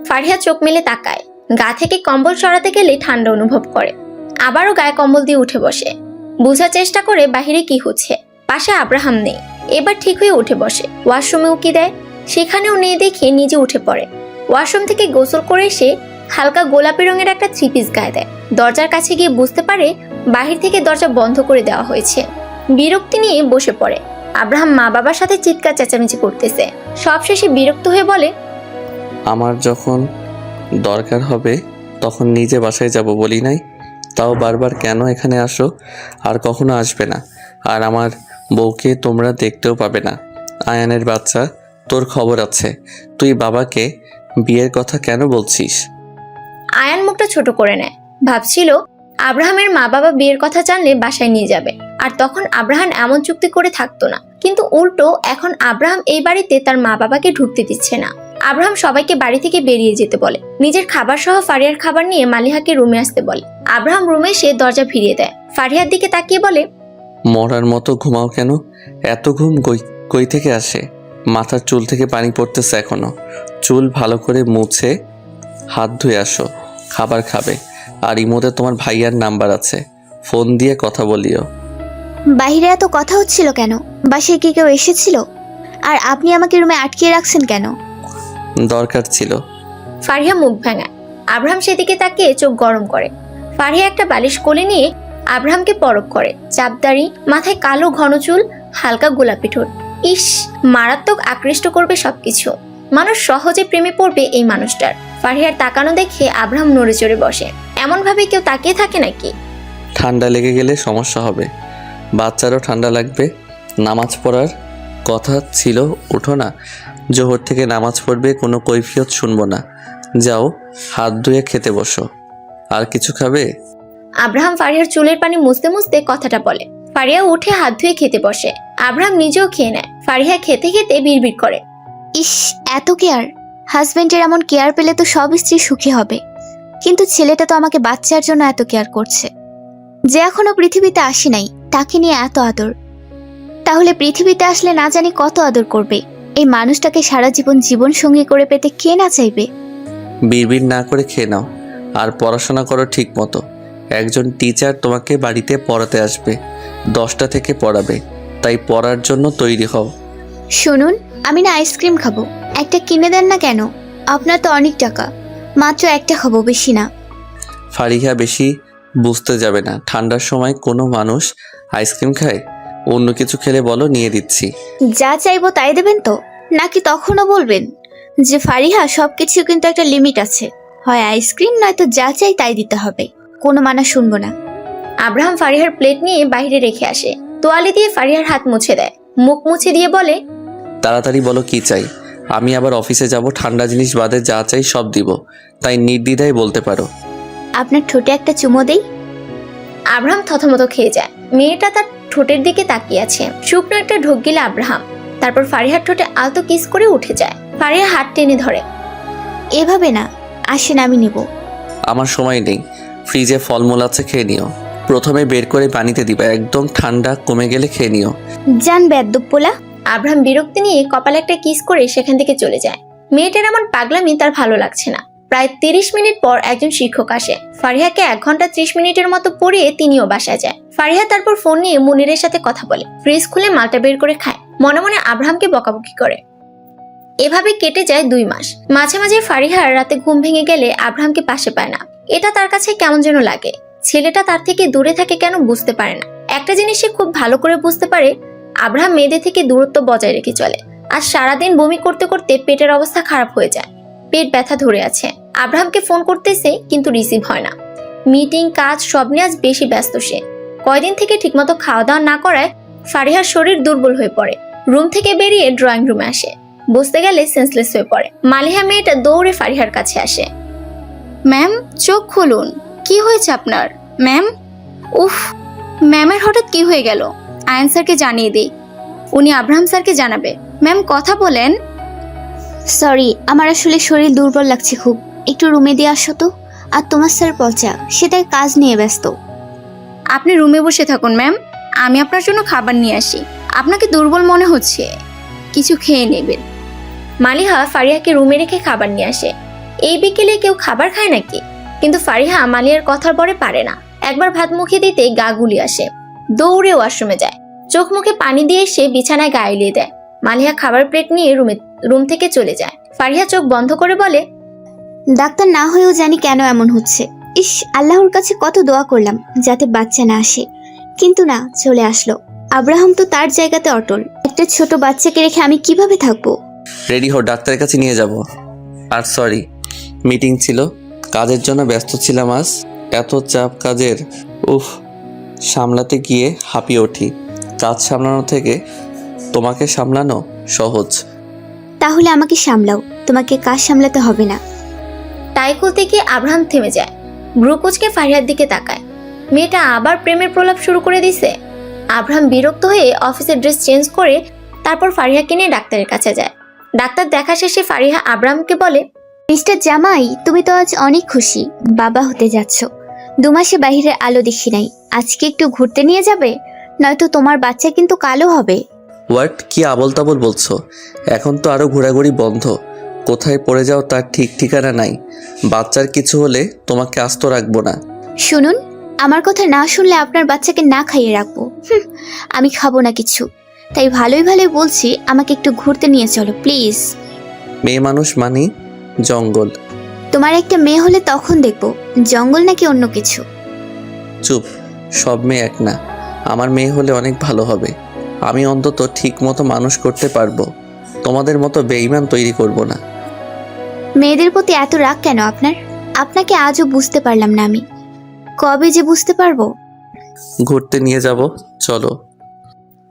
ফারিহা চোখ মেলে তাকায়। গা থেকে কম্বল সরাতে গেলে ঠান্ডা অনুভব করে। আবারও গায়ে কম্বল দিয়ে উঠে বসে। বোঝার চেষ্টা করে বাহিরে কি হচ্ছে। পাশে আব্রাহাম নেই। এবার ঠিক হয়ে উঠে বসে। ওয়াশরুমে উকি দেয়, সেখানেও নেই দেখে নিজে উঠে পড়ে। ওয়াশরুম থেকে গোসল করে এসে হালকা গোলাপি রঙের একটা 3 পিস গায়ে দেয়। দরজার কাছে গিয়ে বুঝতে পারে বাহির থেকে দরজা বন্ধ করে দেওয়া হয়েছে। বিরক্তি নিয়ে বসে পড়ে। আব্রাহাম মা বাবার সাথে চিৎকার চেঁচামেচি করতেছে। সবশেষে বিরক্ত হয়ে বলে, আমার যখন দরকার হবে তখন নিজে বাসায় যাব বলি নাই? তাও বারবার কেন এখানে আসো? আর কখনো আসবে না। আর আমার বউকে তোমরা দেখতেও পাবে না। আয়ানের বাচ্চা, তোর খবর আছে। তুই বাবাকে বিয়ের কথা কেন বলছিস? আয়ান মুখটা ছোট করে নেয়। ভাবছিল আব্রাহামের মা বাবা বিয়ের কথা জানলে বাসায় নিয়ে যাবে, আর তখন আব্রাহাম এমন চুক্তি করে থাকতো না। কিন্তু উল্টো এখন আব্রাহাম এই বাড়িতে তার মা বাবাকে ঢুকতে দিচ্ছে না। আব্রাহাম সবাইকে বাড়ি থেকে বেরিয়ে যেতে বলে। নিজের খাবার সহ ফারিয়ার খাবার নিয়ে মালিহাকে রুমে আসতে বলে। আব্রাহাম রুমে এসে দরজা ফিরিয়ে দেয়। ফারিয়ার দিকে তাকিয়ে বলে, মরার মতো ঘুমাও কেন? এত ঘুম কই থেকে আসে? মাথার চুল থেকে পানি পড়তেছে এখনো। চুল ভালো করে মুছে হাত ধুয়ে আসো। খাবার খাবে। আর ইমোতে তোমার ভাইয়ার নাম্বার আছে, ফোন দিয়ে কথা বলিও। বাইরে এত কথা হচ্ছিল কেন? বাসায় কি কেউ এসেছিল? আর আপনি আমাকে রুমে আটকিয়ে রাখছেন কেন? দরকার ছিল। ফারিয়া মুখ ভাঙায়। আব্রাহাম সেদিকে তাকিয়ে চোখ গরম করে। ফারিয়া একটা বালিশ কোলে নিয়ে আব্রাহামকে পরখ করে। চাপদাড়ি, মাথায় কালো ঘন চুল, হালকা গোলাপি ঠোঁট। ইস, মারাত্মক আকৃষ্ট করবে সবকিছু। মানুষ সহজে প্রেমে পড়বে এই মানুষটার। ফারিয়ার তাকানো দেখে আব্রাহাম নড়ে চড়ে বসে। এমন ভাবে কেউ তাকিয়ে থাকে নাকি? ঠান্ডা লেগে গেলে সমস্যা হবে। বাচ্চারও ঠান্ডা লাগবে। নামাজ পড়ার কথা ছিল, উঠো না। জোহর থেকে নামাজ পড়বে, কোনো কৈফিয়ত শুনবো না। যাও, হাত ধুয়ে খেতে বসো। আর কিছু খাবে? আব্রাহাম ফারিয়ার চুলের পানি মুছতে মুছতে কথাটা বলে। ফারিয়া উঠে হাত ধুয়ে খেতে বসে। আব্রাহাম নিজেও খেয়ে নেয়। ফারিয়া খেতে খেতে বিড়বিড় করে, ইস, এত কেয়ার! হাজবেন্ডের এমন কেয়ার পেলে তো সব স্ত্রী সুখী হবে। কিন্তু ছেলেটা তো আমাকে বাচ্চার জন্য এত কেয়ার করছে। যে এখনো পৃথিবীতে আসে নাই, তাকে নিয়ে এত আদর। তাহলে পৃথিবীতে আসলে না জানি কত আদর করবে। এই মানুষটাকে সারা জীবন জীবন সঙ্গী করে পেতে কে না চাইবে? বিড়বিড় না করে খেয়ে নাও। আর পড়াশোনা করো ঠিক মতো। একজন টিচার তোমাকে বাড়িতে পড়াতে আসবে, 10টা থেকে পড়াবে। তাই পড়ার জন্য তৈরি হও। শুনুন, আমি না আইসক্রিম খাবো। একটা কিনে দেন না কেন? আপনার তো অনেক টাকা। মাত্র একটা খাবো, বেশি না। ফারিহা বেশি বুঝতে যাবে না। ঠান্ডার সময় কোনো মানুষ আইসক্রিম খায়? অন্য কিছু খেলে বলো, নিয়ে দিচ্ছি। যা চাইবো তাই দেবেন তো, নাকি তখনও বলবেন যে ফারিহা সবকিছু কিন্তু একটা লিমিট আছে, হয় আইসক্রিম নয়তো যা চাই তাই দিতে হবে, কোনো মানা শুনবো না। আব্রাহাম ফারিহার প্লেট নিয়ে বাইরে রেখে আসে। তোয়ালে দিয়ে ফারিহার হাত মুছে দেয়, মুখ মুছে দিয়ে বলে, তাড়াতাড়ি বলো কি চাই। আমি আবার অফিসে যাব, ঠান্ডা জিনিস বাদে যা চাই সব দিব, তাই নির্দ্বিধায় বলতে পারো। আপনার ঠোঁটে একটা চুমো দেই। আব্রাহাম থতমত খেয়ে যায়। মেয়েটা তার ঠোঁটের দিকে তাকিয়ে আছে। শুকনো একটা ঢোক গিলে আব্রাহাম, তারপর ফারিহার ঠোঁটে আলতো কিস করে উঠে যায়। ফারিহা হাত টেনে ধরে। এভাবে না, আসেন আমি নিব। আমার সময় নেই, ফ্রিজে ফলমূল আছে, খেয়ে নিও। প্রথমে বের করে পানিতে দিবা, একদম ঠান্ডা কমে গেলে খেয়ে নিও। জান বেদ্যপ পোলা। আব্রাহাম বিরক্তি নিয়ে কপালে একটা কিস করে সেখান থেকে চলে যায়। মেয়েটার এমন পাগলামি তার ভালো লাগছে না। প্রায় 30 মিনিট পর একজন শিক্ষক আসে। ফারিহাকে 1 ঘন্টা 30 মিনিটের মতো পড়িয়ে তিনিও বাসায় যায়। ফারিহা তারপর ফোন নিয়ে মুনিরের সাথে কথা বলে, ফ্রিজ খুলে মালটা বের করে খায়, মনে মনে আব্রাহামকে বকাবকি করে। এভাবে কেটে যায় 2 মাস। মাঝে মাঝে ফারিহার রাতে ঘুম ভেঙে গেলে আব্রাহামকে পাশে পায় না। এটা তার কাছে কেমন যেন লাগে। ছেলেটা তার থেকে দূরে থাকে কেন বুঝতে পারে না। একটা জিনিস সে খুব ভালো করে বুঝতে পারে, আব্রাহাম মেয়েদের থেকে দূরত্ব বজায় রেখে চলে। আর সারাদিন বমি করতে করতে পেটের অবস্থা খারাপ হয়ে যায়, পেট ব্যথা ধরে আছে। আব্রাহামকে ফোন করতেছে কিন্তু রিসিভ হয় না। মিটিং কাজ সব নিয়ে আজ বেশি ব্যস্ত সে। কয়দিন থেকে ঠিকমতো খাওয়া দাওয়া না করায় ফারিহার শরীর দুর্বল হয়ে পড়ে। রুম থেকে বেরিয়ে ড্রয়িং রুমে আসে, বসতে গেলে সেন্সলেস হয়ে পড়ে। মালিহা মেয়েটা দৌড়ে ফারিহার কাছে আসে। ম্যাম, চোখ খুলুন, কি হয়েছে আপনার? ম্যাম, উফ, ম্যামের হঠাৎ কি হয়ে গেল? আয়ান স্যারকে জানিয়ে দিই, উনি আব্রাহাম স্যারকে জানাবে। ম্যাম কথা বলেন। সরি, আমার আসলে শরীর দুর্বল লাগছে খুব, একটু রুমে দিয়ে আসো তো। আর তোমার স্যার পচা, সে তার কাজ নিয়ে ব্যস্ত। আপনি রুমে বসে থাকুন ম্যাম, আমি আপনার জন্য খাবার নিয়ে আসি। আপনাকে দুর্বল মনে হচ্ছে, কিছু খেয়ে নেবেন। মালিহা ফারিহাকে রুমে রেখে খাবার নিয়ে আসে। এই বিকেলে কেউ খাবার খায় নাকি? কিন্তু ফারিহা মালিয়ার কথার পরে পারে না। একবার ভাত মুখে দিতে গা গুলি আসে, দৌড়ে ওয়াশরুমে যায়। চোখ মুখে পানি দিয়ে সে বিছানায় গা এলিয়ে দেয়। মালিহা খাবার প্লেট নিয়ে রুম থেকে চলে যায়। ফারিহা চোখ বন্ধ করে বলে, ডাক্তার না হয়েও জানি কেন এমন হচ্ছে। ইস, আল্লাহর কাছে কত দোয়া করলাম যাতে বাচ্চা না আসে, কিন্তু না, চলে আসলো। আব্রাহাম তো তার জায়গাতে অটল। একটা ছোট বাচ্চাকে রেখে আমি কিভাবে থাকবো? রেডি হো, ডাক্তারের কাছে নিয়ে যাব। আর সরি, মিটিং ছিল, কাজের জন্য ব্যস্ত ছিলাম আজ। এত চাপ কাজের, উফ, সামলাতে গিয়ে হাঁপিয়ে উঠি। কাজ সামলানো থেকে তোমাকে সামলানো সহজ। তাহলে আমাকে সামলাও, তোমাকে কাজ সামলাতে হবে না। তাই খুলতে গিয়ে আব্রাহাম থেমে যায়। ব্রুকুচকে ফারিহার দিকে তাকায়। মেয়েটা আবার প্রেমের প্রলাপ শুরু করে দিছে। আব্রাহাম বিরক্ত হয়ে অফিসের ড্রেস চেঞ্জ করে তারপর ফারিহাকে নিয়ে ডাক্তারের কাছে যায়। ডাক্তার দেখা শেষে ফারিহা আব্রাহামকে বলে, মিস্টার জামাই, তুমি তো আজ অনেক খুশি, বাবা হতে যাচ্ছ। 2 মাসে বাহিরের আলো দেখি নাই, আজকে একটু ঘুরতে নিয়ে যাবে? নয়তো তোমার বাচ্চা কিন্তু কালো হবে। হোয়াট, কি আবল তাবল বলছো? এখন তো আরো ঘোরাঘুরি বন্ধ, কোথায় পড়ে যাও তার ঠিক ঠিকানা নাই। বাচ্চার কিছু হলে তোমাকে আস্ত রাখবো না। শুনুন, আমার কথা না শুনলে আপনার বাচ্চাকে না খাইয়ে রাখবো। আমি খাবো না কিছু, তাই ভালোই ভালোই বলছি, আমাকে একটু ঘুরতে নিয়ে চলো প্লিজ। মেয়ে মানুষ মানে জঙ্গল। তোমার একটা মেয়ে হলে তখন দেখবো জঙ্গল নাকি অন্য কিছু। চুপ, সব মেয়ে এক না। আমার মেয়ে হলে অনেক ভালো হবে। আমি অন্তত ঠিক মতো মানুষ করতে পারবো, তোমাদের মতো বেঈমান তৈরি করব না। মেয়েদের প্রতি এত রাগ কেন আপনার? আপনাকে আজও বুঝতে পারলাম না আমি, কবে যে বুঝতে পারবো। ঘুরতে নিয়ে যাব, চলো।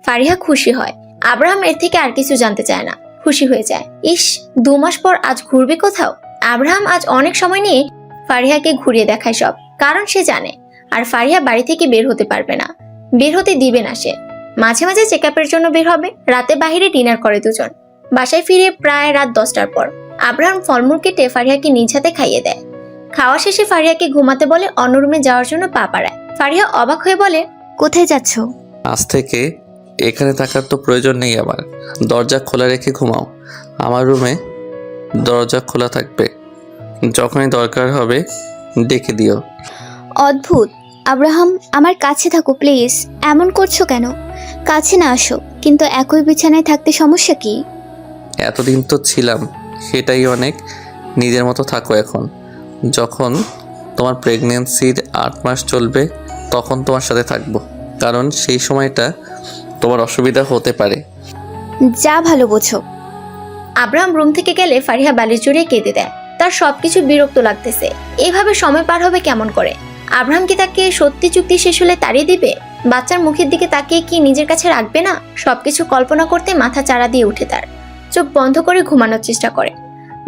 ফারিহা খুশি হয়। আব্রাহাম এর থেকে আর কিছু জানতে চায় না, খুশি হয়ে যায়। ইস, 2 মাস পর আজ ঘুরবে কোথাও। আব্রাহাম আজ অনেক সময় নিয়ে ফারিহাকে ঘুরিয়ে দেখায় সব, কারণ সে জানে আর ফারিহা বাড়ি থেকে বের হতে পারবে না, বের হতে দিবে না সে। মাঝে মাঝে চেক আপের জন্য বের হবে। রাতে বাইরে ডিনার করে দুজন। বাসায় ফিরে প্রায় রাত 10টার পর আব্রাহাম ফলমূল কেটে ফারিহাকে নিজ হাতে খাইয়ে দেয়। খাওয়া শেষে ফারিহাকে ঘুমাতে বলে অন্য রুমে যাওয়ার জন্য পা বাড়ায়। ফারিহা অবাক হয়ে বলে, কোথায় যাচ্ছ? আজ থেকে এখানে থাকার তো প্রয়োজন নেই আমার। দরজা খোলা রেখে ঘুমাও, আমার রুমে দরজা খোলা থাকবে, যখনই দরকার হবে ডেকে দিও। অদ্ভুত। আব্রাহাম, আমার কাছে থাকো প্লিজ। এমন করছো কেন? কাছে না আসো, কিন্তু একই বিছানায় থাকতে সমস্যা কি? এতদিন তো ছিলাম, সেটাই অনেক। নিজের মতো থাকো এখন। যখন তোমার প্রেগনেন্সির 8 মাস চলবে তখন তোমার সাথে থাকবো, কারণ সেই সময়টা তোমার অসুবিধা হতে পারে। যা ভালো বোঝো। আব্রাহাম রুম থেকে গেলে ফারিহা বালিশ জড়িয়ে কেঁদে দেয়। তার সবকিছু বিরক্ত লাগতেছে। এভাবে সময় পার হবে কেমন করে? আব্রাহাম কি তাকে সত্যি চুক্তি শেষ হলে তাড়িয়ে দিবে? বাচ্চার মুখের দিকে তাকিয়ে কি নিজের কাছে রাখবে না? সবকিছু কল্পনা করতে মাথা চাড়া দিয়ে উঠে তার চোখ বন্ধ করে ঘুমানোর চেষ্টা করে।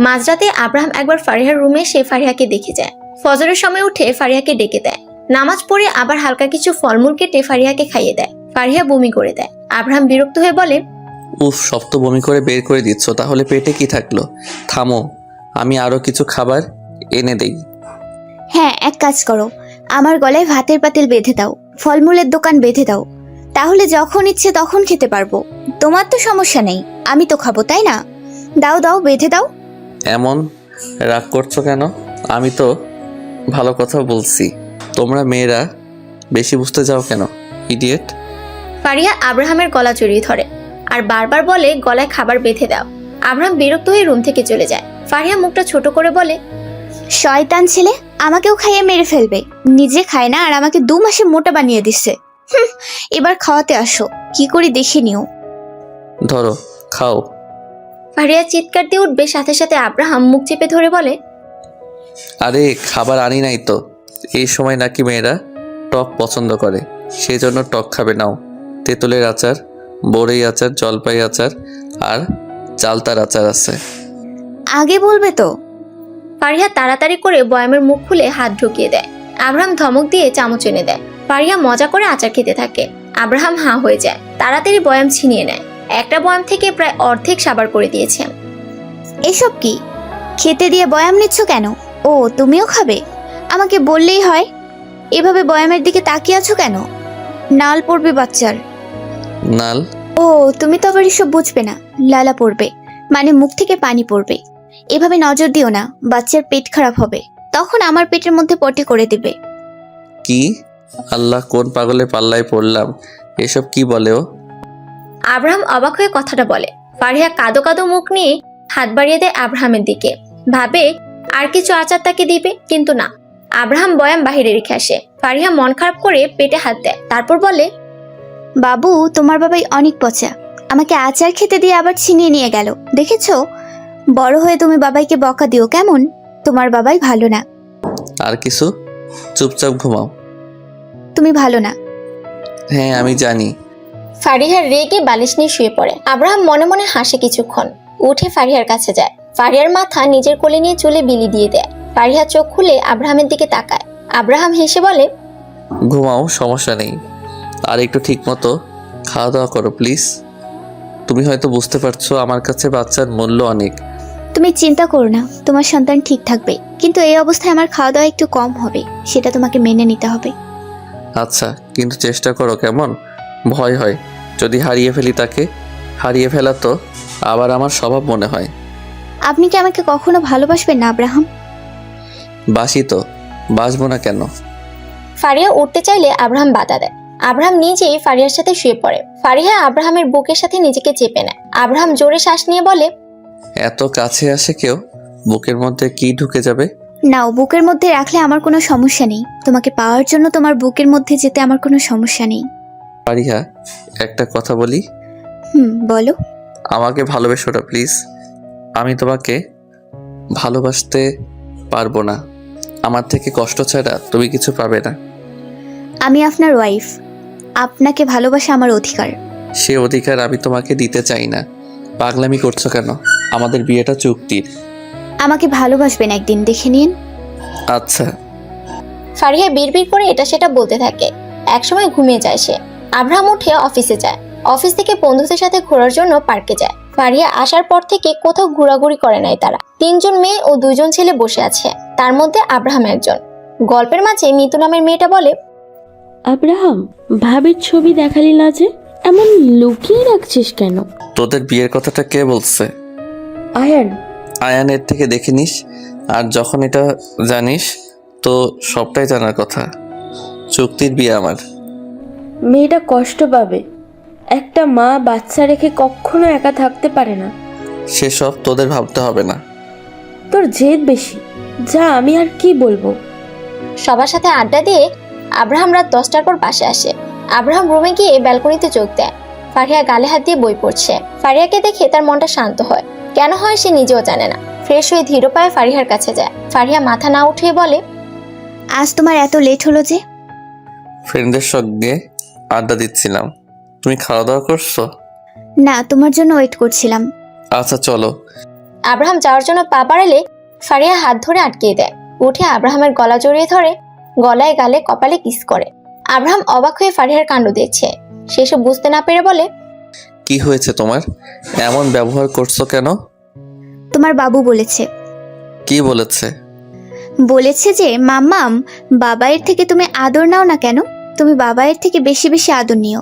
মাঝরাতে আব্রাহাম একবার ফারিহার রুমে সে ফারিহাকে দেখে যায়। ফজরের সময় উঠে ফারিহাকে ডেকে দেয়। নামাজ পড়ে আবার হালকা কিছু ফলমূল কেটে ফারিহাকে খাইয়ে দেয়। ফারিহা বমি করে দেয়। আব্রাহাম বিরক্ত হয়ে বলে, উফ, সব তো বমি করে বের করে দিচ্ছ, তাহলে পেটে কি থাকলো? থামো, আমি আরো কিছু খাবার এনে দেই। হ্যাঁ, এক কাজ করো, আমার গলায় ভাতের পাতিল বেঁধে দাও, ফলমূলের দোকান বেঁধে দাও, তাহলে যখন ইচ্ছে তখন খেতে পারবো। তোমার তো সমস্যা নেই, আমি তো খাবো, তাই না? দাও দাও, বেঁধে দাও। এমন রাগ করছো কেন? আমি তো ভালো কথা বলছি। তোমরা মেয়েরা বেশি বুঝতে যাও কেন, ইডিয়েট। ফারিহা আব্রাহামের গলা জড়িয়ে ধরে আর বারবার বলে গলায় খাবার বেঁধে দাও। আব্রাহাম বিরক্ত হয়ে রুম থেকে চলে যায়। ফারিহা মুখটা ছোট করে বলে, শয়তান ছেলে, আমাকেও খাইয়ে মেরে ফেলবে। নিজে খায় না আর আমাকে 2 মাসে মোটা বানিয়ে দিচ্ছে। এবার খাওয়াতে আসো, কি করি দেখে নিও। ধরো, খাও। ফারিহা চিৎকার দিয়ে উঠবে, সাথে সাথে আব্রাহাম মুখ চেপে ধরে বলে, আরে খাবার আনি নাই তো। এই সময় নাকি মেয়েরা টক পছন্দ করে, সেই জন্য টক খাবে। নাও, তেঁতুলের আচার, বড়ই আচার, জলপাই আচার আর চালতার আচার আছে। আগে বলবে তো। ফারিহা তাড়াতাড়ি করে বয়ামের মুখ খুলে হাত ঢুকিয়ে দেয়। আব্রাহাম ধমক দিয়ে চামচ এনে দেয়। ফারিহা মজা করে আচার খেতে থাকে। আব্রাহাম হাঁ হয়ে যায়। তাড়াতাড়ি বয়াম ছিনিয়ে নেয়। একটা বয়াম থেকে প্রায় অর্ধেক সাবার করে দিয়েছে। এসব কি? খেতে দিয়ে বয়াম নিচ্ছ কেন? ও, তুমিও খাবে? আমাকে বললেই হয়। এভাবে বয়ামের দিকে তাকিয়ে আছো কেন? নাল পড়বে বাচ্চার। নাল? ও, তুমি তো আবার এসব বুঝবে না। লালা পড়বে মানে মুখ থেকে পানি পড়বে। এভাবে নজর দিও না, বাচ্চার পেট খারাপ হবে, তখন আমার পেটের মধ্যে পটি করে দিবে। কি? আল্লাহ, কোন পাগলের পাল্লায় পড়লাম? এসব কি বলে ও? আব্রাহাম অবাক হয়ে কথাটা বলে। ফারিহা কাদো কাদো মুখ নিয়ে হাত বাড়িয়ে দেয় আব্রাহামের দিকে। ভাবে আর কিছু আচার তাকে দিবে, কিন্তু না। আব্রাহাম বয়াম বাহিরে রেখে আসে। ফারিহা মন খারাপ করে পেটে হাত দেয়। তারপর বলে, বাবু, তোমার বাবাই অনেক পচা। আমাকে আচার খেতে দিয়ে আবার ছিনিয়ে নিয়ে গেল। দেখেছো? বড় হয়ে তুমি বাবাইকে বকা দিও কেমন? তোমার বাবাই ভালো না। আর কিছু? চুপচাপ ঘুমাও। তুমি ভালো না। হ্যাঁ, আমি জানি। ফারিহা রেগে বালিশ নিয়ে শুয়ে পড়ে। আব্রাহাম মনে মনে হাসে কিছুক্ষণ। উঠে ফারিহার কাছে যায়। ফারিহার মাথা নিজের কোলে নিয়ে চুলে বিলি দিয়ে দেয়। ফারিহা চোখ খুলে আব্রাহামের দিকে তাকায়। আব্রাহাম হেসে বলে, ঘুমাও, সমস্যা নেই। আর একটু ঠিক মতো খাওয়া দাওয়া করো প্লিজ। তুমি হয়তো বুঝতে পারছো আমার কাছে বাচ্চার মূল্য অনেক। তুমি চিন্তা করো না, তোমার সন্তান ঠিক থাকবে। কিন্তু এই অবস্থায় আমার খাওয়া দাওয়া একটু কম হবে, সেটা তোমাকে মেনে নিতে হবে। আচ্ছা, কিন্তু চেষ্টা করো। কেমন? ভয় হয় যদি হারিয়ে ফেলি তাকে। হারিয়ে ফেলা তো আবার আমার স্বভাব মনে হয়। আপনি কি আমাকে কখনো ভালোবাসবেন না আব্রাহাম? বাসি তো, বাসবো না কেন? ফারিহা উঠতে চাইলে আব্রাহাম বাধা দেয়। আব্রাহাম নিজেই ফারিহার সাথে শুয়ে পড়ে। ফারিহা আব্রাহামের বুকের সাথে নিজেকে চেপে নেয়। আব্রাহাম জোরে শ্বাস নিয়ে বলে, এত কাছে আসে কেউ, বুকের মধ্যে কি ঢুকে যাবে? নাও, বুকের মধ্যে রাখলে আমার কোনো সমস্যা নেই। তোমাকে পাওয়ার জন্য তোমার বুকের মধ্যে যেতে আমার কোনো সমস্যা নেই। ফারিহা, একটা কথা বলি। বলো। আমাকে ভালোবেসো না প্লিজ। আমি তোমাকে ভালোবাসতে পারবো না। আমার থেকে কষ্ট ছাড়া তুমি কিছু পাবে না। আমি আপনার ওয়াইফ, আপনাকে ভালোবাসা আমার অধিকার। সে অধিকার আমি তোমাকে দিতে চাই না। পাগলামি করছো কেন? আমাদের বিয়েটা চুক্তির। আমাকে ভালোবাসবেন একদিন, দেখে নিন। আচ্ছা। ফারিহা বিড়বিড় করে এটা সেটা বলতে থাকে। একসময় ঘুমিয়ে যায় সে। আব্রাহাম উঠে অফিসে যায়। অফিস থেকে বন্ধুদের সাথে ঘোরার জন্য পার্কে যায়। ফারিহা আসার পর থেকে কোথাও ঘোরাঘুরি করে নাই তারা। 3 জন মেয়ে ও 2 জন ছেলে বসে আছে, তার মধ্যে আব্রাহাম একজন। গল্পের মাঝে মিতু নামের মেয়েটা বলে, আব্রাহাম, ভাবির ছবি দেখালি না যে, এমন লুকিয়ে রাখছিস কেন? তোদের বিয়ের কথাটা কে বলছে? আয়ান। আয়ানের থেকে দেখে নিস, আর যখন এটা জানিস তো সবটাই জানার কথা। চুক্তির বিয়ে আমার। মেয়েটা কষ্ট পাবে। একটা মা বাচ্চা রেখে কখনো একা থাকতে পারে না। সেসব তোদের ভাবতে হবে না। তোর জেদ বেশি। যা, আমি আর কি বলবো। সবার সাথে আড্ডা দিয়ে আব্রাহাম রাত 10টার পর বাসে আসে। আব্রাহাম রুমে গিয়ে ব্যালকনিতে চোখ দেয়। ফারিহা গালে হাত দিয়ে বই পড়ছে। ফারিহাকে দেখে তার মনটা শান্ত হয়। কেন হয় সে নিজেও জানে না। ফ্রেশ হয়ে ধীর পায়ে ফারিহার কাছে যায়। ফারিহা মাথা না উঠিয়ে বলে, আজ তোমার এত লেট হলো যে? ফ্রেন্ডদের সঙ্গে আড্ডা দিচ্ছিলাম। তুমি খাওয়া দাওয়া করছো? না, তোমার জন্য ওয়েট করছিলাম। আচ্ছা চলো। আব্রাহাম যাওয়ার জন্য পা বাড়ালে ফারিহা হাত ধরে আটকিয়ে দেয়। উঠে আব্রাহামের গলা জড়িয়ে ধরে, গলায় গালে কপালে কিস করে। আব্রাহাম অবাক হয়ে ফারিহার কাণ্ড দেখছে। সেসব বুঝতে না পেরে বলে, কি হয়েছে তোমার? এমন ব্যবহার করছো কেন? তোমার বাবু বলেছে। কি বলেছে? বলেছে যে মাম্মাম, বাবাইয়ের থেকে তুমি আদর নাও না কেন? তুমি বাবাইয়ের থেকে বেশি বেশি আদর নিও।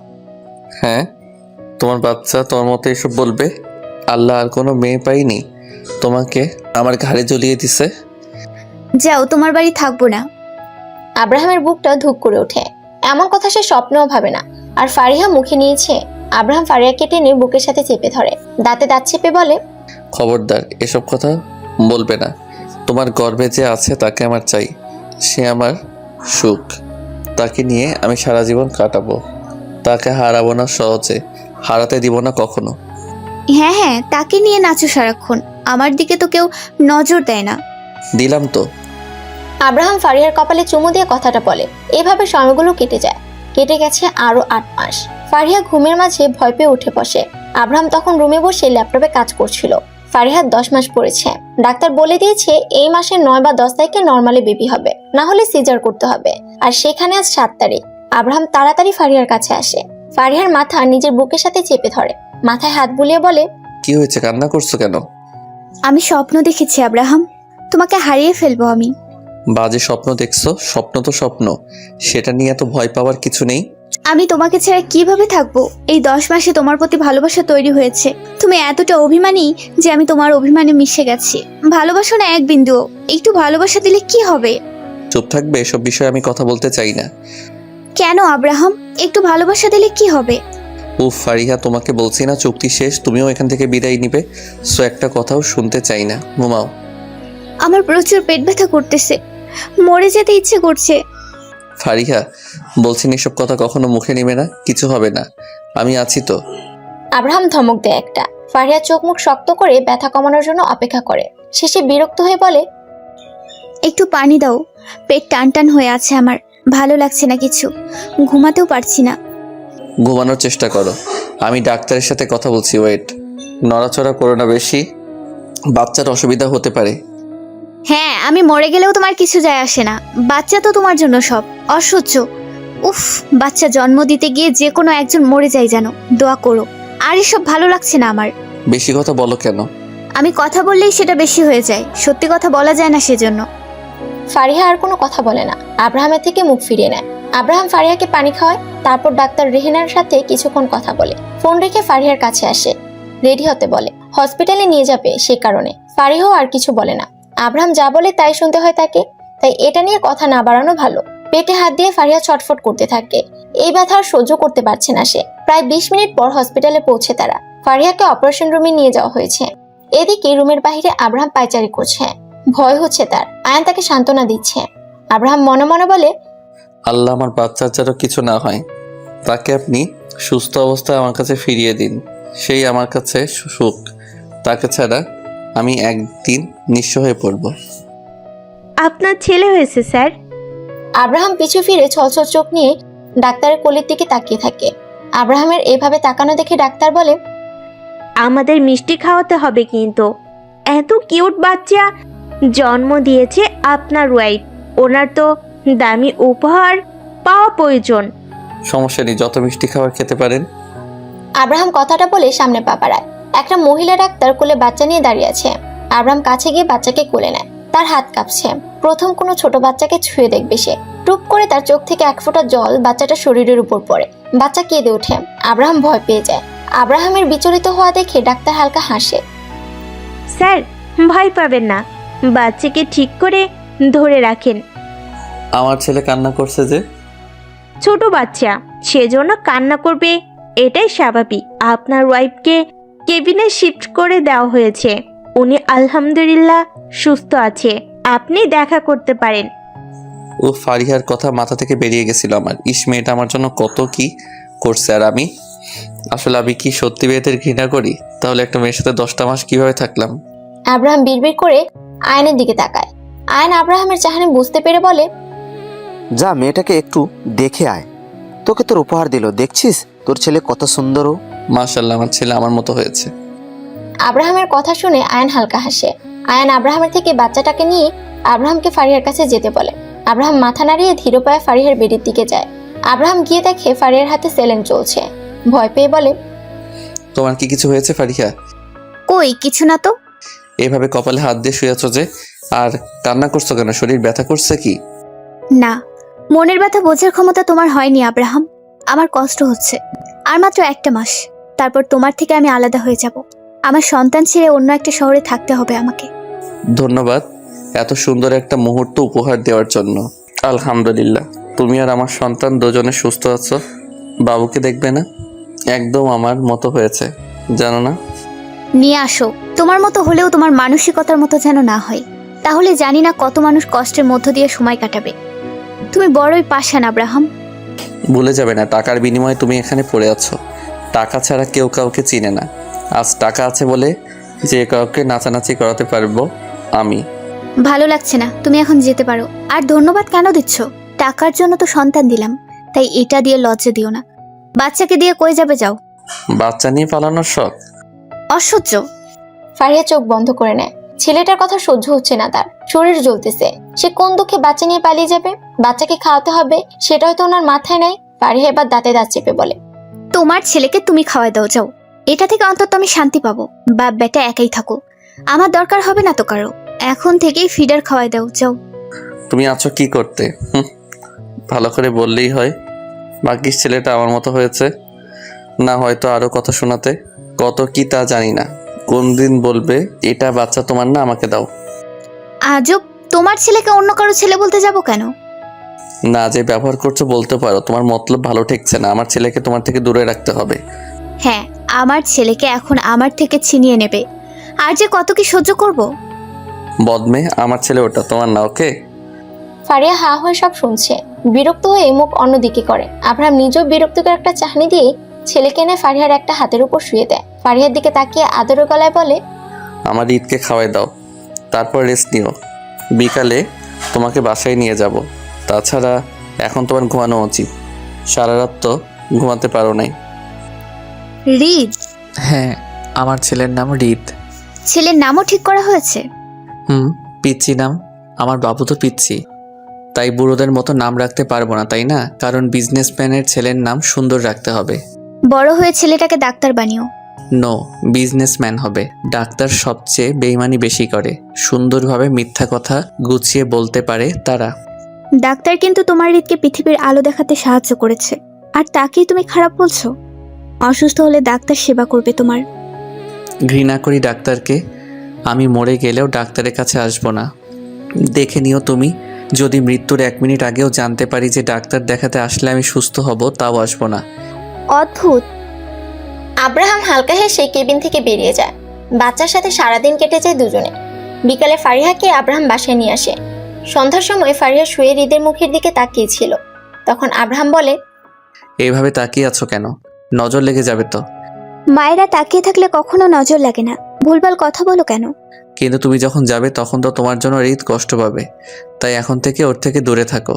হ্যাঁ, তোমার বাচ্চা তোমার মতো এসব বলবে? আল্লাহ আর কোনো মেয়ে পাইনি, তোমাকে আমার ঘাড়ে জ্বলিয়ে দিছে। যাও, তোমার বাড়ি থাকবো না। আব্রাহামের বুকটা ধুক করে ওঠে। এমন কথা সে স্বপ্নেও ভাবে না। আর ফারিহা মুখে নিয়েছে। আব্রাহাম ফারিহাকে টেনে বুকের সাথে চেপে ধরে, দাঁতে দাঁত চেপে বলে, খবরদার এসব কথা বলবে না। তোমার গর্ভে যে আছে তাকে আমার চাই। সে আমার সুখ। তাকে নিয়ে আমি সারা জীবন কাটাবো। তাকে হারাবো না সহজে, হারাতে দিব না কখনো। হ্যাঁ হ্যাঁ, তাকে নিয়ে নাচো সারাক্ষণ। আমার দিকে তো কেউ নজর দেয় না। দিলাম তো। আব্রাহাম ফারিহার কপালে চুমু দিয়ে কথাটা বলে। এভাবে সময়গুলো কেটে যায়। কেটে গেছে আরো 8 মাস। ফারিহা ঘুমের মাঝে ভয় পেয়ে উঠে বসে। আব্রাহাম তখন রুমে বসে ল্যাপটপে কাজ করছিল। ফারিহার 10 মাস পড়েছে। ডাক্তার বলে দিয়েছে এই মাসের 9 বা 10 তারিখে নর্মালি বেবি হবে, না হলে সিজার করতে হবে। আর সেখানে আজ 7 তারিখ। আব্রাহাম তাড়াতাড়ি ফারিহার কাছে আসে। ফারিহার মাথা নিজের বুকের সাথে চেপে ধরে, মাথায় হাত বুলিয়ে বলে, কি হয়েছে, কান্না করছো কেন? আমি স্বপ্ন দেখেছি আব্রাহাম, তোমাকে হারিয়ে ফেলবো আমি। বাজে স্বপ্ন দেখছো? স্বপ্ন তো স্বপ্ন, সেটা নিয়ে এত ভয় পাওয়ার কিছু নেই। আমি তোমাকে ছাড়া কিভাবে থাকবো? এই 10 মাসে তোমার প্রতি ভালোবাসা তৈরি হয়েছে। তুমি এতটা অভিমানী যে আমি তোমার অভিমানে মিশে গেছি। ভালোবাসো না এক বিন্দুও। একটু ভালোবাসা দিলে কি হবে? চুপ থাকবে, এসব বিষয়ে আমি কথা বলতে চাই না। কেন আব্রাহাম? একটু ভালোবাসা দিলে কি হবে? উফ ফারিহা, তোমাকে বলছি না চুক্তি শেষ, তুমিও এখান থেকে বিদায় নিবে। সো একটা কথাও শুনতে চাই না, ঘুমাও। আমার প্রচুর পেট ব্যথা করতেছে, মরে যেতে ইচ্ছে করছে। ফারিহা, বলছি না এসব কথা কখনো মুখে নিবে না, কিছু হবে না, আমি আছি তো। আব্রাহাম ধমক দেয় একটা। ফারিহা চোখ মুখ শক্ত করে ব্যথা কমানোর জন্য অপেক্ষা করে। শেষে বিরক্ত হয়ে বলে, একটু পানি দাও, পেট টান টান হয়ে আছে আমার, ভালো লাগছে না কিছু, ঘুমাতেও পারছি না। ঘুমানোর চেষ্টা করো, আমি ডাক্তারের সাথে কথা বলছি। ওয়েট, নড়াচড়া করো না বেশি, বাচ্চার অসুবিধা হতে পারে। হ্যাঁ, আমি মরে গেলেও তোমার কিছু যায় আসে না। বাচ্চা তো তোমার জন্য সব। অসহ্য। উফ, বাচ্চা জন্ম দিতে গিয়ে যে কোনো একজন মরে যায় যেন, দোয়া করো। আর এসব ভালো লাগছে না আমার। বেশি কথা বলো কেন? আমি কথা বললেই সেটা বেশি হয়ে যায়, সত্যি কথা বলা যায় না সেজন্য। ফারিহা আর কোনো কথা বলে না, আব্রাহামের থেকে মুখ ফিরিয়ে নেয়। আব্রাহাম ফারিহাকে পানি খাওয়ায়, তারপর ডাক্তার রেহেনার সাথে কিছুক্ষণ কথা বলে ফোন রেখে ফারিহার কাছে আসে। রেডি হতে বলে, হসপিটালে নিয়ে যাবে সে কারণে। ফারিহাও আর কিছু বলে না। আব্রাহাম যা বলে তাই শুনতে হয় তাকে, তাই এটা নিয়ে কথা না বাড়ানো ভালো। পেটে হাত দিয়ে ফারিহা ছটফট করতে থাকে। এই ব্যথা আর সহ্য করতে পারছে না সে। প্রায় 20 মিনিট পর হসপিটালে পৌঁছে তারা। ফারিহাকে অপারেশন রুমে নিয়ে যাওয়া হয়েছে। এদিকে রুমের বাহিরে আব্রাহাম পায়চারি করছে। ভয় হচ্ছে তার। আয়ান তাকে সান্ত্বনা দিচ্ছে। আব্রাহাম মনে মনে বলে, আল্লাহ আমার বাচ্চার যেন কিছু না হয়, তাকে আপনি সুস্থ অবস্থায় আমার কাছে ফিরিয়ে দিন। সেই আমার কাছে সুখ, তাকে ছাড়া আমি একদিন নিঃস্ব হয়ে পড়ব। আপনার ছেলে হয়েছে স্যার। আব্রাহাম পিছু ফিরে ছলছল চোখ নিয়ে ডাক্তারের কোলের দিকে তাকিয়ে থাকে। আব্রাহামের এভাবে তাকানো দেখে ডাক্তার বলে, আমাদের মিষ্টি খাওয়াতে হবে কিন্তু। এত কিউট বাচ্চা জন্ম দিয়েছে আপনার ওয়াইফ, ওনার তো দামি উপহার পাওয়া প্রয়োজন। সমস্যা নেই, যত মিষ্টি খাবার খেতে পারেন। আব্রাহাম কথাটা বলে সামনে পা বাড়ায়। একটা মহিলা ডাক্তার কোলে বাচ্চা নিয়ে দাঁড়িয়ে আছে। আব্রাহাম কাছে গিয়ে বাচ্চাকে কোলে নেয়। তার হাত কাঁপছে। প্রথম কোনো ছোট বাচ্চাকে ছুঁয়ে দেখবে সে। টুপ করে তার চোখ থেকে এক ফোঁটা জল বাচ্চাটার শরীরের উপর পড়ে। বাচ্চা কেঁদে ওঠে। আব্রাহাম ভয় পেয়ে যায়। আব্রাহামের বিচলিত হওয়া দেখে ডাক্তার হালকা হাসে। স্যার, ভয় পাবেন না, বাচ্চাকে ঠিক করে ধরে রাখেন। আমার ছেলে কান্না করছে যে। ছোট বাচ্চা, সেজন্য কান্না করবে, এটাই স্বাভাবিক। আপনার ওয়াইফকে কেবিনে শিফট করে দেওয়া হয়েছে, উনি আলহামদুলিল্লাহ সুস্থ আছে। আপনি দেখা করতে পারেন। ও ফারিহার কথা মাথা থেকে বেরিয়ে গেছিল আমার। মেয়েটা আমার জন্য কত কি করছে, আর আমি আসলে কি সত্যি মেয়েদের ঘৃণা করি? তাহলে একটা মেয়ের সাথে 10টা মাস কিভাবে থাকলাম? আব্রাহাম বিড়বিড় করে আয়নের দিকে তাকায়। আয়ন আব্রাহামের চাহনি বুঝতে পেরে বলে, যা মেয়েটাকে একটু দেখে আয়। তোকে তোর উপহার দিল, দেখছিস তোর ছেলে কত সুন্দর। ও মাশাআল্লাহ, আমার ছেলে আমার মতো হয়েছে। আব্রাহামের কথা শুনে আয়ন হালকা হাসে। আয়ন আব্রাহামের থেকে বাচ্চাটাকে নিয়ে আব্রাহামকে ফারিহার কাছে যেতে বলে। আব্রাহাম মাথা নাড়িয়ে ধীর পায়ে ফারিহার বেডের দিকে যায়। আব্রাহাম গিয়ে দেখে ফারিহার হাতে সেলেন চলছে। ভয় পেয়ে বলে, তোমার কি কিছু হয়েছে ফারিহা? কই কিছু না তো। এভাবে কপালে হাত দিয়ে শুয়ে আছো যে, আর কান্না করছো কেন? শরীর ব্যথা করছে কি? না, মনের ব্যথা বোঝার ক্ষমতা তোমার হয়নি আব্রাহাম। আমার কষ্ট হচ্ছে। আর মাত্র একটা মাস, তারপর তোমার থেকে আমি আলাদা হয়ে যাব। আমার সন্তান ছেড়ে অন্য একটা শহরে থাকতে হবে আমাকে। ধন্যবাদ এত সুন্দর একটা মুহূর্ত উপহার দেওয়ার জন্য। আলহামদুলিল্লাহ, তুমি আর আমার সন্তান দুজনে সুস্থ আছো। বাবুকে দেখবে না? একদম আমার মতো হয়েছে, জানো না? নিয়ে আসো। তোমার মতো হলেও তোমার মানসিকতার মতো যেন না হয়, তাহলে জানি না কত মানুষ কষ্টের মধ্য দিয়ে সময় কাটাবে। তুমি বড়ই পাষাণ আব্রাহাম। ভুলে যাবে না, টাকার বিনিময়ে তুমি এখানে পড়ে আছো। টাকা ছাড়া কেউ কাউকে চিনে না। আজ টাকা আছে বলে যে কাউকে নাচানাচি করাতে পারবো আমি। ভালো লাগছে না, তুমি এখন যেতে পারো। আর ধন্যবাদ কেন দিচ্ছ? টাকার জন্য তো সন্তান দিলাম, তাই এটা দিয়ে লজ্জা দিও না। বাচ্চাকে দিয়ে কই যাবে, যাও। বাচ্চা নিয়ে পালানোর শখ? অসহ্য। ফারিহা চোখ বন্ধ করে নেয়। ছেলেটার কথা সহ্য হচ্ছে না তার, শরীর জ্বলতেছে। সে কোন দুঃখে বাচ্চা নিয়ে পালিয়ে যাবে? বাচ্চাকে খাওয়াতে হবে সেটা হয়তো ওনার মাথায় নাই। ফারিহা এবার দাঁতে দাঁত চেপে বলে, তোমার ছেলেকে তুমি খাওয়াই দাও, যাও। এটা থেকে অন্তত আমি শান্তি পাবো। বাপ বেটা একাই থাকো, আমার দরকার হবে না তো কারো। এখন থেকেই ফিডার খাওয়াই দাও, যাও। তুমি আছো কি করতে? ভালো করে বললেই হয়। বাকি ছেলেটা আমার মতো হয়েছে না, হয়তো আরো কথা শোনাতে। কত কি তা জানি না। কোন দিন বলবে এটা বাচ্চা তোমার না, আমাকে দাও। আজব, তোমার ছেলেকে অন্য কারো ছেলে বলতে যাব কেন? না, যে ব্যবহার করছো বলতে পারো। তোমার মতলব ভালো ঠেকছে না। আমার ছেলেকে তোমার থেকে দূরে রাখতে হবে। হ্যাঁ, আমার ছেলেকে এখন আমার থেকে ছিনিয়ে নেবে। আর যে কত কি সহ্য করব। বদমে, আমার ছেলে ওটা, তোমার না। ওকে। ফারিয়া হা হয়ে সব শুনছে। বিরক্ত হয়ে মুখ অন্যদিকে করে। আব্রাহাম নিজেও বিরক্তিকর একটা চাহনি দিয়ে ছেলেকে এনে ফারিহার একটা হাতের উপর শুয়ে দেয়। ফারিহার দিকে তাকিয়ে আদরের গলায় বলে, আমার ঈদকে খাওয়াই দাও, তারপর রেস্ট নিও। বিকালে তোমাকে বাসায় নিয়ে যাব। তাছাড়া এখন তোমার ঘুমানো উচিত। সারা রাত তো ঘুমাতে পারো নাই। রিদ? হ্যাঁ, আমার ছেলের নাম রিদ। ছেলের নামও ঠিক করা হয়েছে? পিচ্ছি নাম। আমার বাবু তো পিচ্ছি, তাই বুড়োদের মতো নাম রাখতে পারবো না, তাই না? কারণ বিজনেসম্যানের ছেলের নাম সুন্দর রাখতে হবে। বড় হয়ে ছেলেটাকে ডাক্তার বানিও। নো, বিজনেসম্যান হবে। ডাক্তার সবচেয়ে বেইমানি বেশি করে। সুন্দরভাবে মিথ্যা কথা গুছিয়ে বলতে পারে তারা। ডাক্তার কিন্তু তোমার রিদকে পৃথিবীর আলো দেখাতে সাহায্য করেছে, আর তাকেই তুমি খারাপ বলছো? অসুস্থ হলে ডাক্তার সেবা করবে তোমার। ঘৃণা করি ডাক্তারকে। আমি মরে গেলেও ডাক্তারের কাছে আসবো না। দেখে নিও তুমি, যদি মৃত্যুর 1 মিনিট আগেও জানতে পারি যে ডাক্তার দেখাতে আসলে আমি সুস্থ হব, তাও আসবো না। অদ্ভুত। আব্রাহাম হালকা হেসে কেবিন থেকে বেরিয়ে যায়। বাচ্চার সাথে সারাদিন কেটে যায় দুজনে। বিকালে ফারিহাকে আব্রাহাম বাসায় নিয়ে আসে। সন্ধ্যার সময় ফারিহা শুয়ে হৃদের মুখের দিকে তাকিয়েছিল। তখন আব্রাহাম বলে, এইভাবে তাকিয়ে আছো কেন? নজর লেগে যাবে তো। মায়েরা তাকিয়ে থাকলে কখনো নজর লাগে না। ভুলভাল কথা বলো কেন? কিন্তু তুমি যখন যাবে তখন তো তোমার জন্য হৃদ কষ্ট পাবে। তাই এখন থেকে ওর থেকে দূরে থাকো।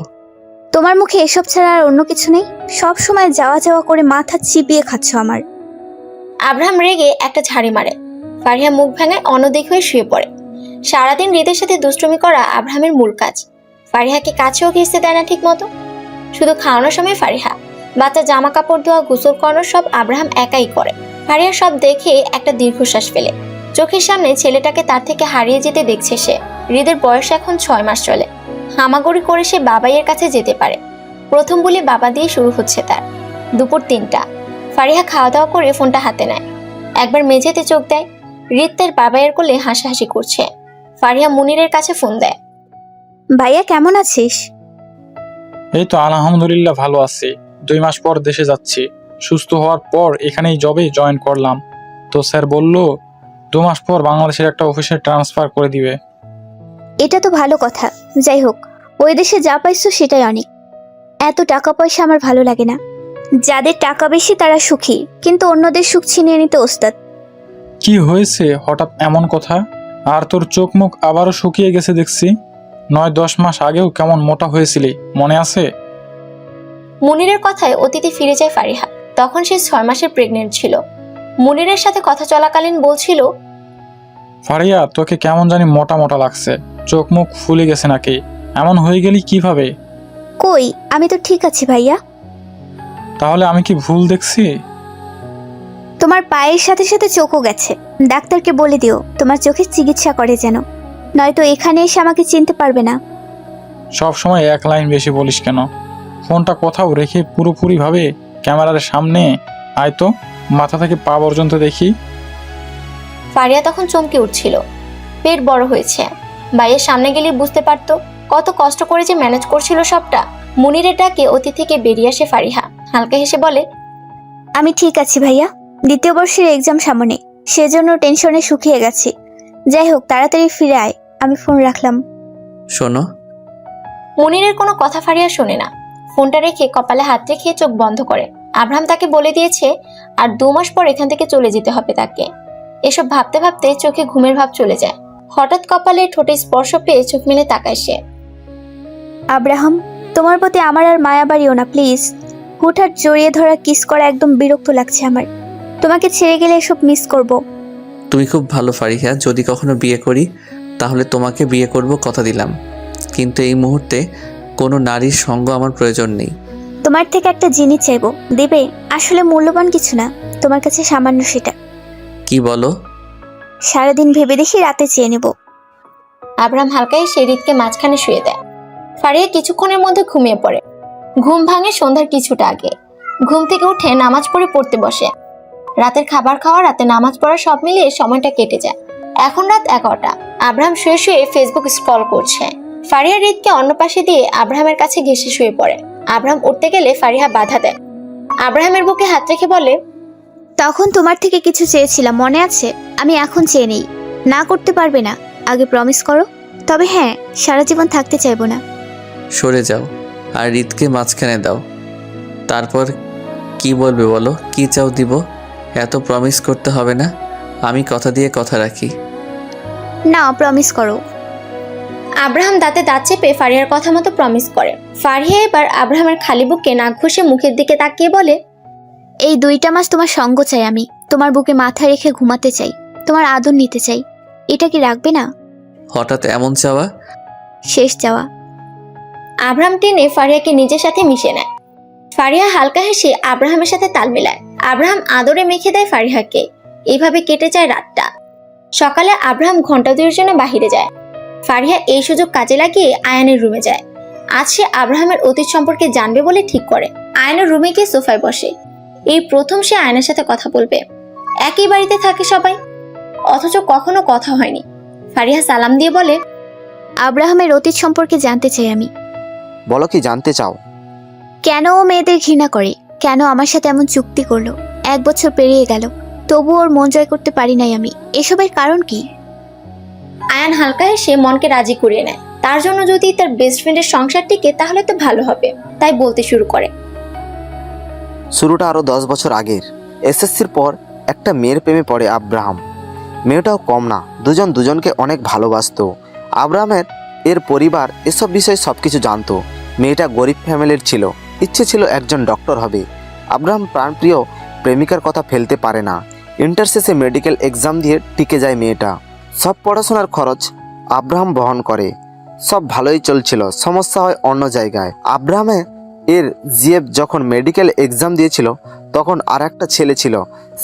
তোমার মুখে এসব ছাড়া আর অন্য কিছু নেই? সব সময় যাওয়া যাওয়া করে মাথা চিবিয়ে খাচ্ছ আমার। আব্রাহাম রেগে একটা ঝাড়ি মারে। ফারিহা মুখ ভাঙায় অনদেখ হয়ে শুয়ে পড়ে। সারাদিন হৃদের সাথে দুষ্টুমি করা আব্রাহামের মূল কাজ। ফারিহাকে কাছেও ঘেঁষতে দেয় না ঠিক মতো। শুধু খাওয়ানোর সময় ফারিহা, বাচ্চা জামা কাপড় ধোয়া, গোসল করানো সব আব্রাহাম একাই করে। ফারিহা সব দেখে একটা দীর্ঘশ্বাস ফেলে। চোখের সামনে ছেলেটাকে তার থেকে হারিয়ে যেতে দেখছে সে। হৃদের বয়স এখন 6 মাস চলে। হামাগুড়ি করে সে বাবাইয়ের কাছে যেতে পারে। প্রথম বলে বাবা দিয়ে শুরু হচ্ছে তার। দুপুর 3টা। ফারিহা খাওয়া দাওয়া করে ফোনটা হাতে নেয়। একবার মেঝেতে চোখ দেয়। হৃদ তার বাবাইয়ের কোলে হাসাহাসি করছে। ফারিহা মুনিরের কাছে ফোন দেয়। ভাইয়া কেমন আছিস? এই তো আলহামদুলিল্লাহ ভালো আছি। 2 মাস পর দেশে যাচ্ছি। সুস্থ হওয়ার পর এখানেই জবে জয়েন করলাম। তো স্যার বলল 2 মাস পর বাংলাদেশের একটা অফিসে ট্রান্সফার করে দিবে। এটা তো ভালো কথা। যাই হোক, ওই দেশে যা পাইছো সেটাই অনেক। এত টাকা পয়সা আমার ভালো লাগে না। যাদের টাকা বেশি তারা সুখী, কিন্তু অন্যদের সুখ ছিনিয়ে নিতে ওস্তাদ। কি হয়েছে হঠাৎ এমন কথা? আর তোর চোখ মুখ আবারও শুকিয়ে গেছে দেখছি। 9-10 মাস আগেও কেমন মোটা হয়েছিলি, মনে আছে? মুনিরের কথায় অতীতে ফিরে যায় ফারিহা। তখন সে 6 মাসের প্রেগনেন্ট ছিল। মুনিরের সাথে কথা চলাকালীন বলছিল, ফারিয়া, তোকে কেমন জানি মোটা মোটা লাগছে, চোখ মুখ ফুলে গেছে নাকি? এমন হয়ে গেলি কিভাবে? কই, আমি তো ঠিক আছি ভাইয়া। তাহলে আমি কি ভুল দেখছি? তোমার পায়ের সাথে সাথে চোখও গেছে। ডাক্তারকে বলে দিও তোমার চোখের চিকিৎসা করে যেন, নয়তো এখানে এসে আমাকে চিনতে পারবে না। সব সময় এক লাইন বেশি বলিস কেন? ফোনটা কোথাও রেখে পুরোপুরিভাবে ক্যামেরার সামনে আয় তো, মাথা থেকে পা পর্যন্ত দেখি। ফারিয়া তখন চমকে উঠছিল। পেট বড় হয়েছে। ভাইয়ের সামনে গেলে বুঝতে পারতো কত কষ্ট করে যে ম্যানেজ করছিল সবটা। মুনিরের ডাকে অতীত থেকে বেরিয়ে আসে ফারিহা। হালকা হেসে বলে, আমি ঠিক আছি ভাইয়া। দ্বিতীয় বর্ষের এক্সাম সামনে, সেজন্য টেনশনে শুকিয়ে গেছি। যাই হোক, তাড়াতাড়ি ফিরে আয়। আমি ফোন রাখলাম। শোনো, মুনিরের কোনো কথা ফারিয়া শোনে না। ফোনটা রেখে কপালে হাত রেখে চোখ বন্ধ করে। আব্রাহাম তাকে বলে দিয়েছে আর 2 মাস পর এখান থেকে চলে যেতে হবে তাকে। এসব ভাবতে ভাবতে চোখে ঘুমের ভাব চলে যায়। হঠাৎ কপালে ঠোঁটে স্পর্শ পেয়ে চোখ মেলে তাকায় সে। আব্রাহাম, তোমার প্রতি আমার আর মায়া বাড়িও না প্লিজ। হুটহাট জড়িয়ে ধরা, কিস করা একদম বিরক্ত লাগছে আমার। তোমাকে ছেড়ে গেলে এসব মিস করব। তুমি খুব ভালো ফারিহা। যদি কখনো বিয়ে করি তাহলে তোমাকে বিয়ে করব, কথা দিলাম। কিন্তু এই মুহূর্তে কোনো নারীর সঙ্গ আমার প্রয়োজন নেই। তোমার থেকে একটা জিনিস চাইবো, দেবে? আসলে মূল্যবান কিছু না, তোমার কাছে সামান্য সেটা। কি বলো? সারাদিন ভেবে দেখি রাতে চেয়ে নেব। আব্রাহাম হালকা এসে হৃদকে মাঝখানে শুয়ে দেয়। ফারিয়া কিছুক্ষণের মধ্যে ঘুমিয়ে পড়ে। ঘুম ভাঙে সন্ধ্যার কিছুটা আগে। ঘুম থেকে উঠে নামাজ পড়তে বসে। রাতের খাবার খাওয়া, রাতে নামাজ পড়া সব মিলিয়ে সময়টা কেটে যায়। এখন রাত 11টা। আব্রাহাম শুয়ে শুয়ে ফেসবুক স্ক্রল করছে। ফারিয়া হৃদকে অন্য পাশে দিয়ে আব্রাহামের কাছে ঘেঁষে শুয়ে পড়ে। আব্রাহাম উঠতে গেলে ফারিহা বাধা দেয়। আব্রাহামের বুকে হাত রেখে বলে, তখন তোমার থেকে কিছু চেয়েছিলাম, মনে আছে? আমি এখন চেয়ে নেই। না করতে পারবে না? আগে প্রমিস করো। তবে হ্যাঁ, সারা জীবন থাকতে চাইবো না। সরে যাও আর হৃদকে মাঝখানে দাও। তারপর কি বলবে বলো? কি চাও দিব? এত প্রমিস করতে হবে না। আমি কথা দিয়ে কথা রাখি। না, প্রমিস করো। আব্রাহাম দাঁতে দাঁত চেপে ফারিয়ার কথা মতো প্রমিস করে। ফারিয়া এবার আব্রাহামের খালি বুকে নাক ঘষে মুখের দিকে তাকিয়ে বলে, এই 2টা মাস তোমার সঙ্গ চাই আমি। তোমার বুকে মাথা রেখে ঘুমাতে চাই, তোমার আদর নিতে চাই। এটা কি রাখবে না? হঠাৎ এমন চাওয়া? শেষ চাওয়া। আব্রাহাম টেনে ফারিয়াকে নিজের সাথে মিশে নেয়। ফারিয়া হালকা হেসে আব্রাহামের সাথে তাল মেলায়। আব্রাহাম আদরে মেখে দেয় ফারিয়াকে। এইভাবে কেটে যায় রাতটা। সকালে আব্রাহাম ঘন্টা 2 জন্য বাহিরে যায়। ফারিয়া এই সুযোগ কাজে লাগিয়ে আয়ানের রুমে যায়। আজ সে আব্রাহামের অতীত সম্পর্কে জানবে বলে ঠিক করে। আয়ানের রুমে গিয়ে সোফায় বসে। এই প্রথম সে আয়নের সাথে কথা বলবে। একই বাড়িতে থাকে সবাই, অথচ কখনো কথা হয়নি। ফারিয়া সালাম দিয়ে বলে, আব্রাহামের অতীত সম্পর্কে জানতে চাই আমি। বলো, কি জানতে চাও? কেন ও মেয়েদের ঘৃণা করে? কেন আমার সাথে এমন চুক্তি করলো? 1 বছর পেরিয়ে গেল, তবু ওর মন জয় করতে পারি নাই আমি। এসবের কারণ কি? আয়ান হালকা এসে মনকে রাজি করিয়ে নেয়। তার জন্য যদি তার বেস্ট ফ্রেন্ডের সংসার টিকে তাহলে তো ভালো হবে। তাই বলতে শুরু করে, শুরুটা আরও 10 বছর আগের। এসএসসির পর একটা মেয়ের প্রেমে পড়ে আব্রাহাম। মেয়েটাও কম না, দুজন দুজনকে অনেক ভালোবাসতো। আব্রাহামের এর পরিবার এসব বিষয়ে সব কিছু জানতো। মেয়েটা গরিব ফ্যামিলির ছিল, ইচ্ছে ছিল একজন ডক্টর হবে। আব্রাহাম প্রাণপ্রিয় প্রেমিকার কথা ফেলতে পারে না। ইন্টার শেষে মেডিকেল এক্সাম দিয়ে টিকে যায় মেয়েটা। সব পড়াশোনার খরচ আব্রাহাম বহন করে। সব ভালোই চলছিল, সমস্যা হয় অন্য জায়গায়। আব্রাহামে এর জিএফ যখন মেডিকেল এক্সাম দিয়েছিল তখন আর একটা ছেলে ছিল,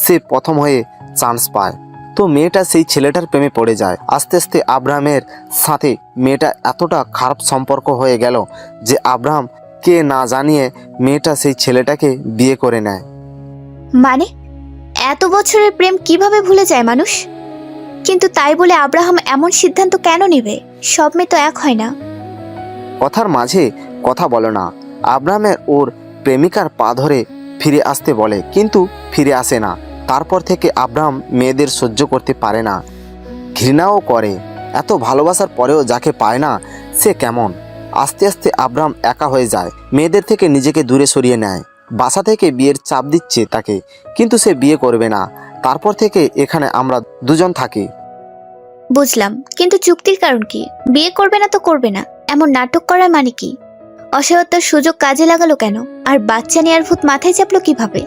সে প্রথম হয়ে চান্স পায়। তো মেয়েটা সেই ছেলেটার প্রেমে পড়ে যায়। আস্তে আস্তে আব্রাহামের সাথে মেয়েটা এতটা খারাপ সম্পর্ক হয়ে গেল যে আব্রাহাম কে না জানিয়ে মেয়েটা সেই ছেলেটাকে বিয়ে করে নেয়। মানে এত বছরের প্রেম কিভাবে ভুলে যায় মানুষ? কিন্তু তাই বলে আব্রাহাম এমন সিদ্ধান্ত কেন নেবে? সব মেয়ে তো এক হয় না। কথার মাঝে কথা বলো না। আব্রাহামের ওর প্রেমিকার পা ধরে ফিরে আসতে বলে, কিন্তু ফিরে আসে না। তারপর থেকে আব্রাহাম মেয়েদের সহ্য করতে পারে না, ঘৃণাও করে। এত ভালোবাসার পরেও যাকে পায় না সে কেমন। আস্তে আস্তে আব্রাহাম একা হয়ে যায়, মেয়েদের থেকে নিজেকে দূরে সরিয়ে নেয়। বাসা থেকে বিয়ের চাপ দিচ্ছে তাকে, কিন্তু সে বিয়ে করবে না। তারপর থেকে এখানে আমরা দুজন থাকি। বুঝলাম, কিন্তু চুক্তির কারণ কি? বিয়ে করবে না তো করবে না, এমন নাটক করার মানে কি? অসহায়তার সুযোগ কাজে লাগালো কেন? আর বাচ্চা নেয়ার ভূত মাথায় চাপলো কিভাবে?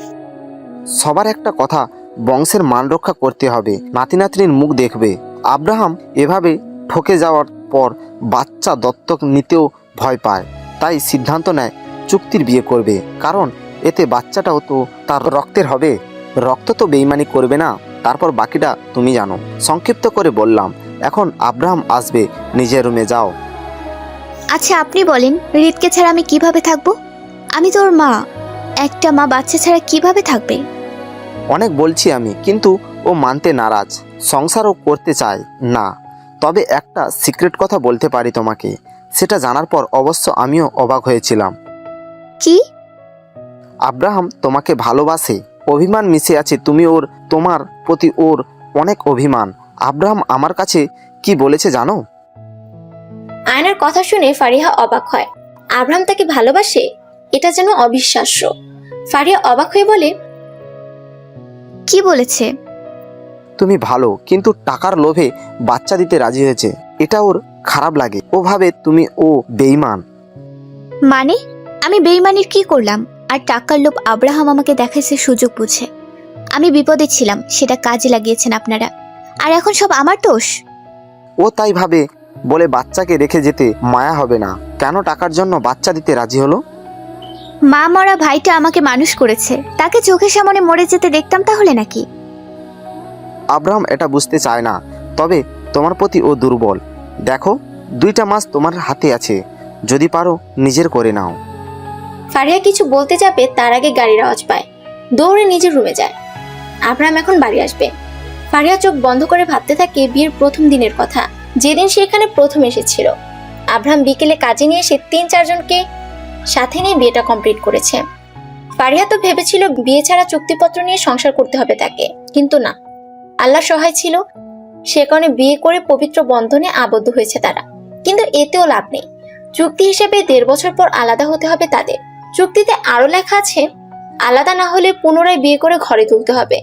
সবার একটা কথা, বংশের মান রক্ষা করতে হবে, নাতি নাতনির মুখ দেখবে। আব্রাহাম এভাবে ঠকে যাওয়ার পর বাচ্চা দত্তক নিতেও ভয় পায়, তাই সিদ্ধান্ত নেয় চুক্তির বিয়ে করবে, কারণ এতে বাচ্চাটাও তো তার রক্তের হবে। রক্ত তো বেইমানি করবে না। তারপর বাকিটা তুমি জানো। সংক্ষিপ্ত করে বললাম। এখন আব্রাহাম আসবে, নিজের রুমে যাও। আচ্ছা আপনি বলেন, হৃদকে ছাড়া আমি কিভাবে থাকবো? আমি তোর মা, একটা মা বাচ্চা ছাড়া কিভাবে থাকবে? অনেক বলছি আমি, কিন্তু ও মানতে নারাজ, সংসারও করতে চায় না। তবে একটা সিক্রেট কথা বলতে পারি তোমাকে, সেটা জানার পর অবশ্য আমিও অবাক হয়েছিলাম। কি? আব্রাহাম তোমাকে ভালোবাসে, অভিমান মিশে আছে তোমার প্রতি ওর অনেক অভিমান। আব্রাহাম আমার কাছে কি বলেছে জানো? আয়নার কথা শুনে ফারিহা অবাক হয়। আব্রাহাম তাকে ভালোবাসে? এটা যেন অবিশ্বাস্য। ফারিহা অবাক হয়ে বলে, কি বলেছে? তুমি ভালো, কিন্তু টাকার লোভে বাচ্চা দিতে রাজি হয়েছে। এটা ওর খারাপ লাগে, ও ভাবে ও বেঈমান। মানে আমি বেইমানির কি করলাম? আর টাকার লোভ আব্রাহাম আমাকে দেখাইছে সুযোগ বুঝে। আমি বিপদে ছিলাম, সেটা কাজে লাগিয়েছেন আপনারা, আর এখন সব আমার দোষ। ও তাই ভাবে বলে বাচ্চাকে রেখে যেতে মায়া হবে না। কেন টাকার জন্য বাচ্চা দিতে রাজি হলো? মা মরা ভাইটা আমাকে মানুষ করেছে, তাকে চোখের সামনে মরে যেতে দেখতাম তাহলে নাকি? আব্রাহাম এটা বুঝতে চায় না, তবে তোমার প্রতি ও দুর্বল। দেখো, 2টা মাস তোমার হাতে আছে, যদি পারো নিজের করে নাও। ফারিহা কিছু বলতে যাবে তার আগে গাড়ির আওয়াজ পায়। দৌড়ে নিজের রুমে যায়। আব্রাহাম এখন বাড়ি আসবে। ফারিহা চোখ বন্ধ করে ভাবতে থাকে বিয়ের প্রথম দিনের কথা, যেদিন সে এখানে প্রথম এসেছিল। আব্রাহাম বিকেলে কাজে নিয়ে এসে 3-4 জনকে সাথে নিয়ে বিয়েটা কমপ্লিট করেছে। ফারিহা তো ভেবেছিল বিয়ে ছাড়া চুক্তিপত্র নিয়ে সংসার করতে হবে তাকে, কিন্তু না, আল্লাহ সহায় ছিল। সে কারণে বিয়ে করে পবিত্র বন্ধনে আবদ্ধ হয়েছে তারা। কিন্তু এতেও লাভ নেই। চুক্তি হিসেবে 1.5 বছর পর আলাদা হতে হবে তাদের। চুক্তিতে আরো লেখা আছে, আলাদা না হলে পুনরায় বিয়ে করে ঘরে তুলতে হবে।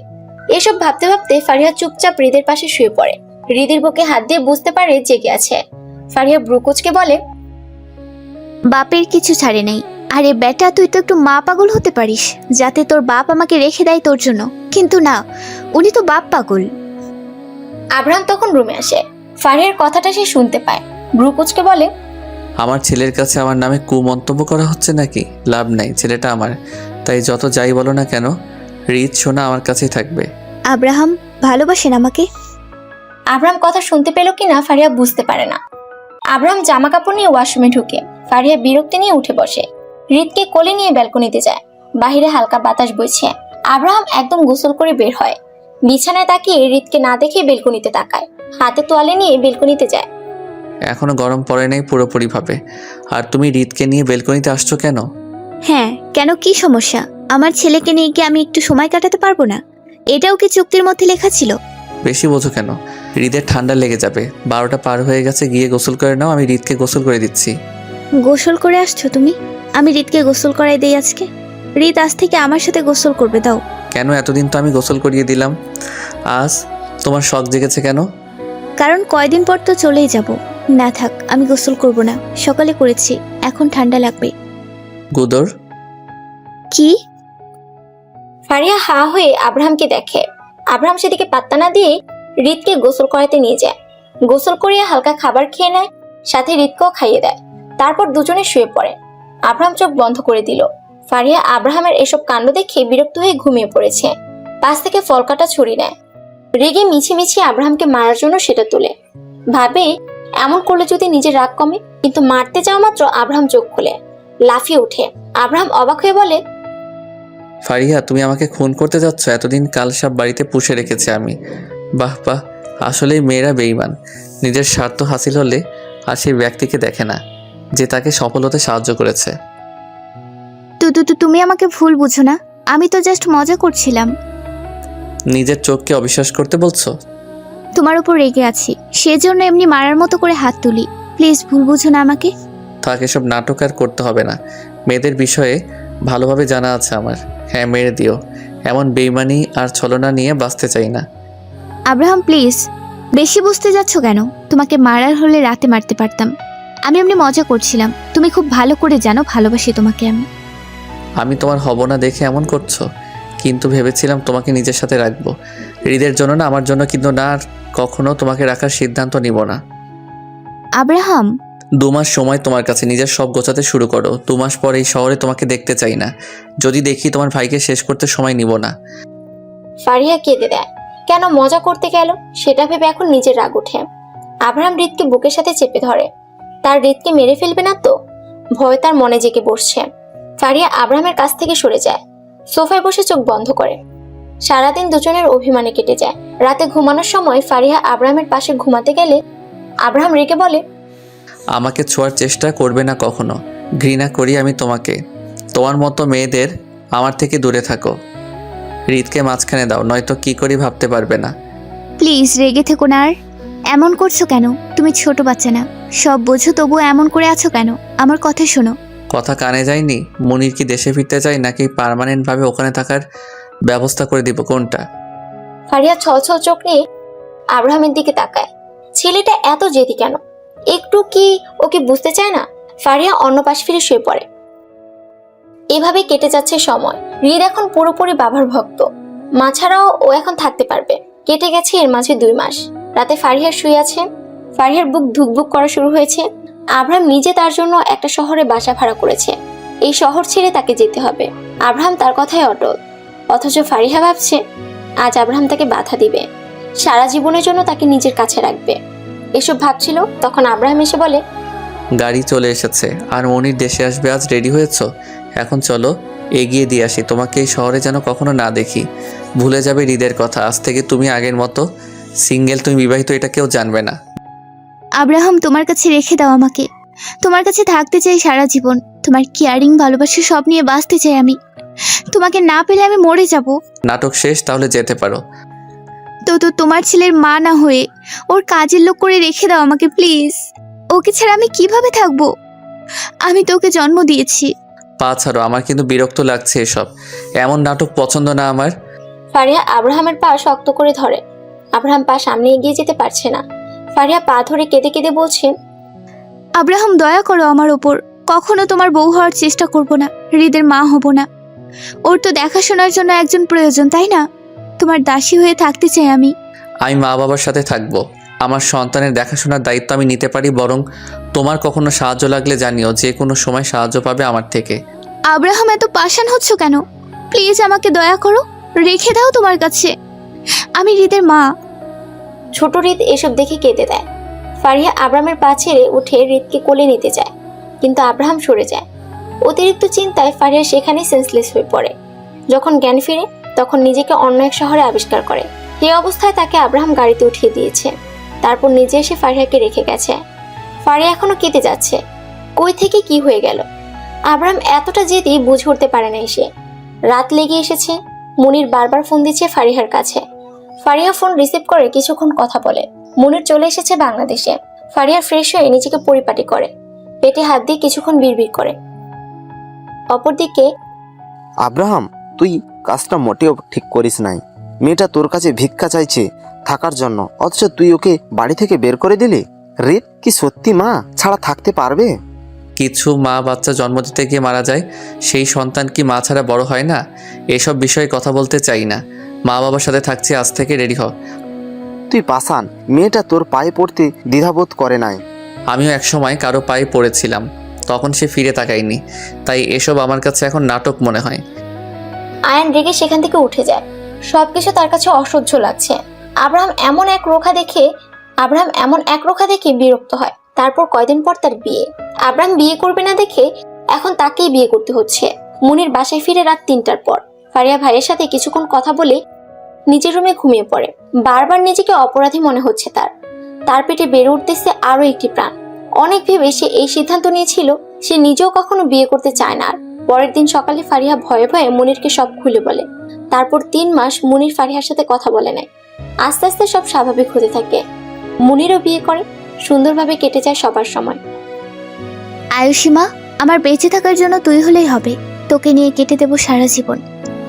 এসব ভাবতে ভাবতে ফারিহা চুপচাপ হৃদের পাশে শুয়ে পড়ে। হৃদের বুকে হাত দিয়ে বুঝতে পারে জেগে আছে। ফারিহা ব্রুকুচকে বলে, বাপের কিছু ছাড়ে নাই। আরে বেটা, তুই তো একটু মা পাগল হতে পারিস, যাতে তোর বাপ আমাকে রেখে দেয় তোর জন্য, কিন্তু না, উনি তো বাপ পাগল। আব্রাহাম তখন রুমে আসে। ফারিহার কথাটা সে শুনতে পায়। ব্রুকুচকে বলে, আমার ছেলের কাছে আমার নামে কুমন্তব্য করা হচ্ছে নাকি? লাভ নাই, ছেলেটা আমার, তাই যত যাই বলো না কেন, হৃদ সোনা আমার কাছেই থাকবে। আব্রাহাম ভালোবাসেন আমাকে? আব্রাহাম কথা শুনতে পেল কিনা ফারিহা বুঝতে পারে না। আব্রাহাম জামা কাপড় নিয়ে ওয়াশরুমে ঢুকে। ফারিহা বিরক্তি নিয়ে উঠে বসে। হৃদকে কোলে নিয়ে ব্যালকনিতে যায়। বাহিরে হালকা বাতাস বইছে। আব্রাহাম একদম গোসল করে বের হয়। বিছানায় তাকিয়ে হৃদকে না দেখে বেলকনিতে তাকায়। হাতে তোয়ালে নিয়ে বেলকনিতে যায়। এখনো গরম পড়ে নাই পুরোপুরি ভাবে, আর তুমি হৃদকে নিয়ে বেলকনিতে আসছো কেন? হ্যাঁ, কেন, কি সমস্যা? আমার ছেলেকে নিয়ে কি আমি একটু সময় কাটাতে পারবো না? এটাও কি চুক্তির মধ্যে লেখা ছিল? বেশি বোঝো কেন? হৃদের ঠান্ডা লেগে যাবে। 12টা পার হয়ে গেছে, গিয়ে গোসল করে নাও, আমি হৃদকে গোসল করে দিচ্ছি। গোসল করে আসছো তুমি? আমি হৃদকে গোসল করাই দেই আজকে। হৃদ আজ থেকে আমার সাথে গোসল করবে, দাও। কেন? এতদিন তো আমি গোসল করিয়ে দিলাম, আজ তোমার শখ জেগেছে কেন? কারণ কয়দিন পর তো চলেই যাব। না থাক, আমি গোসল করব না, সকালে করেছি, এখন ঠান্ডা লাগবে। গুদর। কি? ফারিহা হা হয়ে আব্রাহামকে দেখে। আব্রাহাম সেদিকে পাত্তা না দিয়ে হৃদকে গোসল করাতে নিয়ে যায়। গোসল করিয়ে হালকা খাবার খেয়ে নেয়, সাথে হৃদকেও খাইয়ে দেয়। তারপর দুজনে শুয়ে পড়ে। আব্রাহাম চোখ বন্ধ করে দিল। ফারিহা আব্রাহামের এসব কাণ্ড দেখে বিরক্ত হয়ে ঘুমিয়ে পড়েছে। পাশ থেকে ফল কাটা ছুরি নেয়। রেগে মিছিমিছি আব্রাহামকে মারার জন্য সেটা তুলে। ভাবে এমন করলে যদি নিজের রাগ কমে, কিন্তু মারতে যাওয়া মাত্র আব্রাহাম চোখ খুলে লাফিয়ে ওঠে। আব্রাহাম অবাক হয়ে বলে, ফারিহা, তুমি আমাকে খুন করতে যাচ্ছ? এতদিন কাল সব বাড়িতে পুষে রেখেছি আমি। বাহ বাহ, আসলেই মেয়েরা বেঈমান। নিজের স্বার্থ হাসিল হলে আর সেই ব্যক্তিকে দেখে না যে তাকে সফল হতে সাহায্য করেছে। তুমি আমাকে ভুল বুঝো না, আমি তো জাস্ট মজা করছিলাম। নিজের চোখকে অবিশ্বাস করতে বলছো? তোমার উপর রেগে আছি, সেজন্য এমনি মারার মতো করে হাত তুলি। প্লিজ ভুল বুঝো না আমাকে। থাক, এসব নাটক আর করতে হবে না। মেয়েদের বিষয়ে ভালোভাবে জানা আছে আমার। হ্যাঁ, মেরে দিও। এমন বেইমানি আর ছলনা নিয়ে বাঁচতে চাই না। আব্রাহাম প্লিজ, বেশি বুঝতে যাচ্ছ কেন? তোমাকে মারার হলে রাতে মারতে পারতাম। আমি এমনি মজা করছিলাম, তুমি খুব ভালো করে জানো ভালোবাসি তোমাকে আমি। আমি তোমার হব না দেখে এমন করছো, কিন্তু ভেবেছিলাম তোমাকে নিজের সাথে রাখবো। হৃদের জন্য না, আমার জন্য কিন্তু না। আর কখনো তোমাকে রাখার সিদ্ধান্ত নিব না। আব্রাহাম 2 মাস সময় তোমার কাছে, নিজের সব গোছাতে শুরু করো। 2 মাস পর এই শহরে তোমাকে দেখতে চাই না। যদি দেখি তোমার ভাইকে শেষ করতে সময় নিব না। ফারিহা কেঁদে দেয়। কেন মজা করতে গেল সেটা ভেবে এখন নিজের রাগ ওঠে। আব্রাহাম হৃদকে বুকের সাথে চেপে ধরে। তার হৃদকে মেরে ফেলবে না তো? ভয় তার মনে জেগে বসছে। ফারিহা আব্রাহামের কাছ থেকে সরে যায়, সোফায় বসে চোখ বন্ধ করে। সারাদিন দুজনের অভিমানে কেটে যায়। রাতে ঘুমানোর সময় ফারিহা আব্রাহামের পাশে ঘুমাতে গেলে আব্রাহাম রেগে বলে, আমাকে ছোঁয়ার চেষ্টা করবে না কখনো। ঘৃণা করি আমি তোমাকে। তোমার মতো মেয়েদের আমার থেকে দূরে থাকো। হৃদকে মাঝখানে দাও, নয়তো কি করি ভাবতে পারবে না। প্লিজ রেগে থেকো না। আর এমন করছো কেন? তুমি ছোট বাচ্চা না, সব বোঝো, তবু এমন করে আছো কেন? আমার কথা শোনো। কথা কানে যায়নি? মনির কি দেশে ফিরতে চাই, নাকি পার্মানেন্টভাবে ওখানে থাকার ব্যবস্থা করে দিব, কোনটা? ফারিহা ছলছল চোখ নিয়ে আব্রাহামের দিকে তাকায়। ছেলেটা এত জেদি কেন? একটু কি ওকে বুঝতে চায় না? ফারিহা অন্য পাশ ফিরে শুয়ে পড়ে। এভাবে কেটে যাচ্ছে সময়। হৃদ এখন পুরোপুরি বাবার ভক্ত। মা ছাড়াও ও এখন থাকতে পারবে। কেটে গেছে এর মাঝে 2 মাস। রাতে ফারিহা শুয়ে আছে। ফারিহার বুক ধুকবুক করা শুরু হয়েছে। আব্রাহাম নিজে তার জন্য একটা শহরে বাসা ভাড়া করেছে। এই শহর ছেড়ে তাকে যেতে হবে। আব্রাহাম তার কথায় অটল। অথচ ফারিহা ভাবছে আজ আব্রাহাম তাকে বাধা দিবে, সারা জীবনের জন্য তাকে নিজের কাছে রাখবে। এসব ভাবছিল, তখন আব্রাহাম এসে বলে, গাড়ি চলে এসেছে আর মনির দেশে আসবে। আজ রেডি হয়েছো? এখন চলো এগিয়ে দিয়ে আসি। তোমাকে এই শহরে যেন কখনো না দেখি। ভুলে যাবে হৃদের কথা। আজ থেকে তুমি আগের মতো সিঙ্গেল, তুমি বিবাহিত, এটা কেউ জানবে না। আব্রাহাম তোমার কাছে রেখে দাও আমাকে। তোমার কাছে থাকতে চাই সারা জীবন। তোমার কেয়ারিং, ভালোবাসা সব নিয়ে বাঁচতে চাই আমি। তোমাকে না পেলে আমি মরে যাব। নাটক শেষ, তাহলে যেতে পারো। তো তোমার ছেলের মা না হয়ে ওর কাজের লোক করে রেখে দাও আমাকে প্লিজ। ওকে ছাড়া আমি কিভাবে থাকবো? আমি তো ওকে জন্ম দিয়েছি। পা ছাড়ো, আমার কিন্তু বিরক্ত লাগছে এসব। এমন নাটক পছন্দ না আমার। ফারিহা আব্রাহামের পা শক্ত করে ধরে। আব্রাহাম পা সামনে এগিয়ে যেতে পারছে না। ফারিহা পা ধরে কেঁদে কেঁদে বলছে, আব্রাহাম দয়া করো আমার ওপর। কখনো তোমার বউ হওয়ার চেষ্টা করব না, হৃদের মা হব না। ওর তো দেখাশোনার জন্য একজন প্রয়োজন, তাই না? তোমার দাসী হয়ে থাকতে চাই আমি। আমি মা বাবার সাথে থাকবো। আমার সন্তানের দেখাশোনার দায়িত্ব আমি নিতে পারি। বরং তোমার কখনো সাহায্য লাগলে জানিও, যে কোনো সময় সাহায্য পাবে আমার থেকে। আব্রাহাম এত পাষাণ হচ্ছ কেন? প্লিজ আমাকে দয়া করো, রেখে দাও তোমার কাছে। আমি হৃদের মা। ছোট হৃদ এসব দেখে কেঁদে দেয়। ফারিহা আব্রাহামের পা ছেড়ে উঠে হৃদকে কোলে নিতে চায়, কিন্তু আব্রাহাম সরে যায়। অতিরিক্ত চিন্তায় ফারিহা সেখানেই সেন্সলেস হয়ে পড়ে। যখন জ্ঞান ফিরে, তখন নিজেকে অন্য এক শহরে আবিষ্কার করে। এই অবস্থায় তাকে আব্রাহাম গাড়িতে উঠিয়ে দিয়েছে। তারপর নিজে এসে ফারিহাকে রেখে গেছে। ফারিহা এখনো কেঁদে যাচ্ছে। কই থেকে কি হয়ে গেল? আব্রাহাম এতটা জেদি বুঝে উঠতে পারে না। এসে রাত লেগে এসেছে। মুনির বারবার ফোন দিচ্ছে ফারিহার কাছে। ফারিহা ফোন রিসিভ করে কিছুক্ষণ কথা বলে। মুনির চলে এসেছে বাংলাদেশে। ফারিহা ফ্রেশ হয়ে নিজেকে পরিপাটি করে, পেটে হাত দিয়ে কিছুক্ষণ বিড়বিড় করে। অপরদিকে আব্রাহাম, তুই কাজটা মোটেও ঠিক করিস নাই। মেয়েটা তোর কাছে ভিক্ষা চাইছে থাকার জন্য, অথচ তুই ওকে বাড়ি থেকে বের করে দিলি। রিত কি সত্যি মা ছাড়া থাকতে পারবে? কিছু মা বাচ্চা জন্ম দিতে গিয়ে মারা যায়, সেই সন্তান কি মা ছাড়া বড় হয় না? এসব বিষয়ে কথা বলতে চাই না। মা বাবার সাথে থাকছি, আজ থেকে রেডি হ। তুই পাষাণ। মেয়েটা তোর পায়ে পড়তে দ্বিধাবোধ করে নাই। আমিও একসময় কারো পায়ে পড়েছিলাম, তখন সে ফিরে তাকায়নি। তাই এসব আমার কাছে এখন নাটক মনে হয়। আয়ান রেগে সেখান থেকে উঠে যায়। সবকিছু তার কাছে অসহ্য লাগছে। আব্রাহাম এমন এক রোখা দেখে বিরক্ত হয়। তারপর কয়দিন পর তার বিয়ে। আব্রাহাম বিয়ে করবে না দেখে এখন তাকেই বিয়ে করতে হচ্ছে। মুনির বাসায় ফিরে রাত 3টার পর। ফারিয়া ভাইয়ের সাথে কিছুক্ষণ কথা বলে নিজের রুমে ঘুমিয়ে পড়ে। বারবার নিজেকে অপরাধী মনে হচ্ছে তার পেটে বেড়ে উঠতেছে আরো একটি প্রাণ। অনেক ভেবে সে এই সিদ্ধান্ত নিয়েছিল সে নিজেও কখনো বিয়ে করতে চায় না। আর পরের দিন সকালে ফারিহা ভয়ে ভয়ে মুনিরকে সব খুলে বলে। তারপর 3 মাস মুনির ফারিহার সাথে কথা বলে নাই। আস্তে আস্তে সব স্বাভাবিক হতে থাকে। মুনিরও বিয়ে করে, সুন্দরভাবে কেটে যায় সবার সময়। আয়ুষীমা, আমার বেঁচে থাকার জন্য তুই হলেই হবে। তোকে নিয়ে কেটে দেবো সারা জীবন।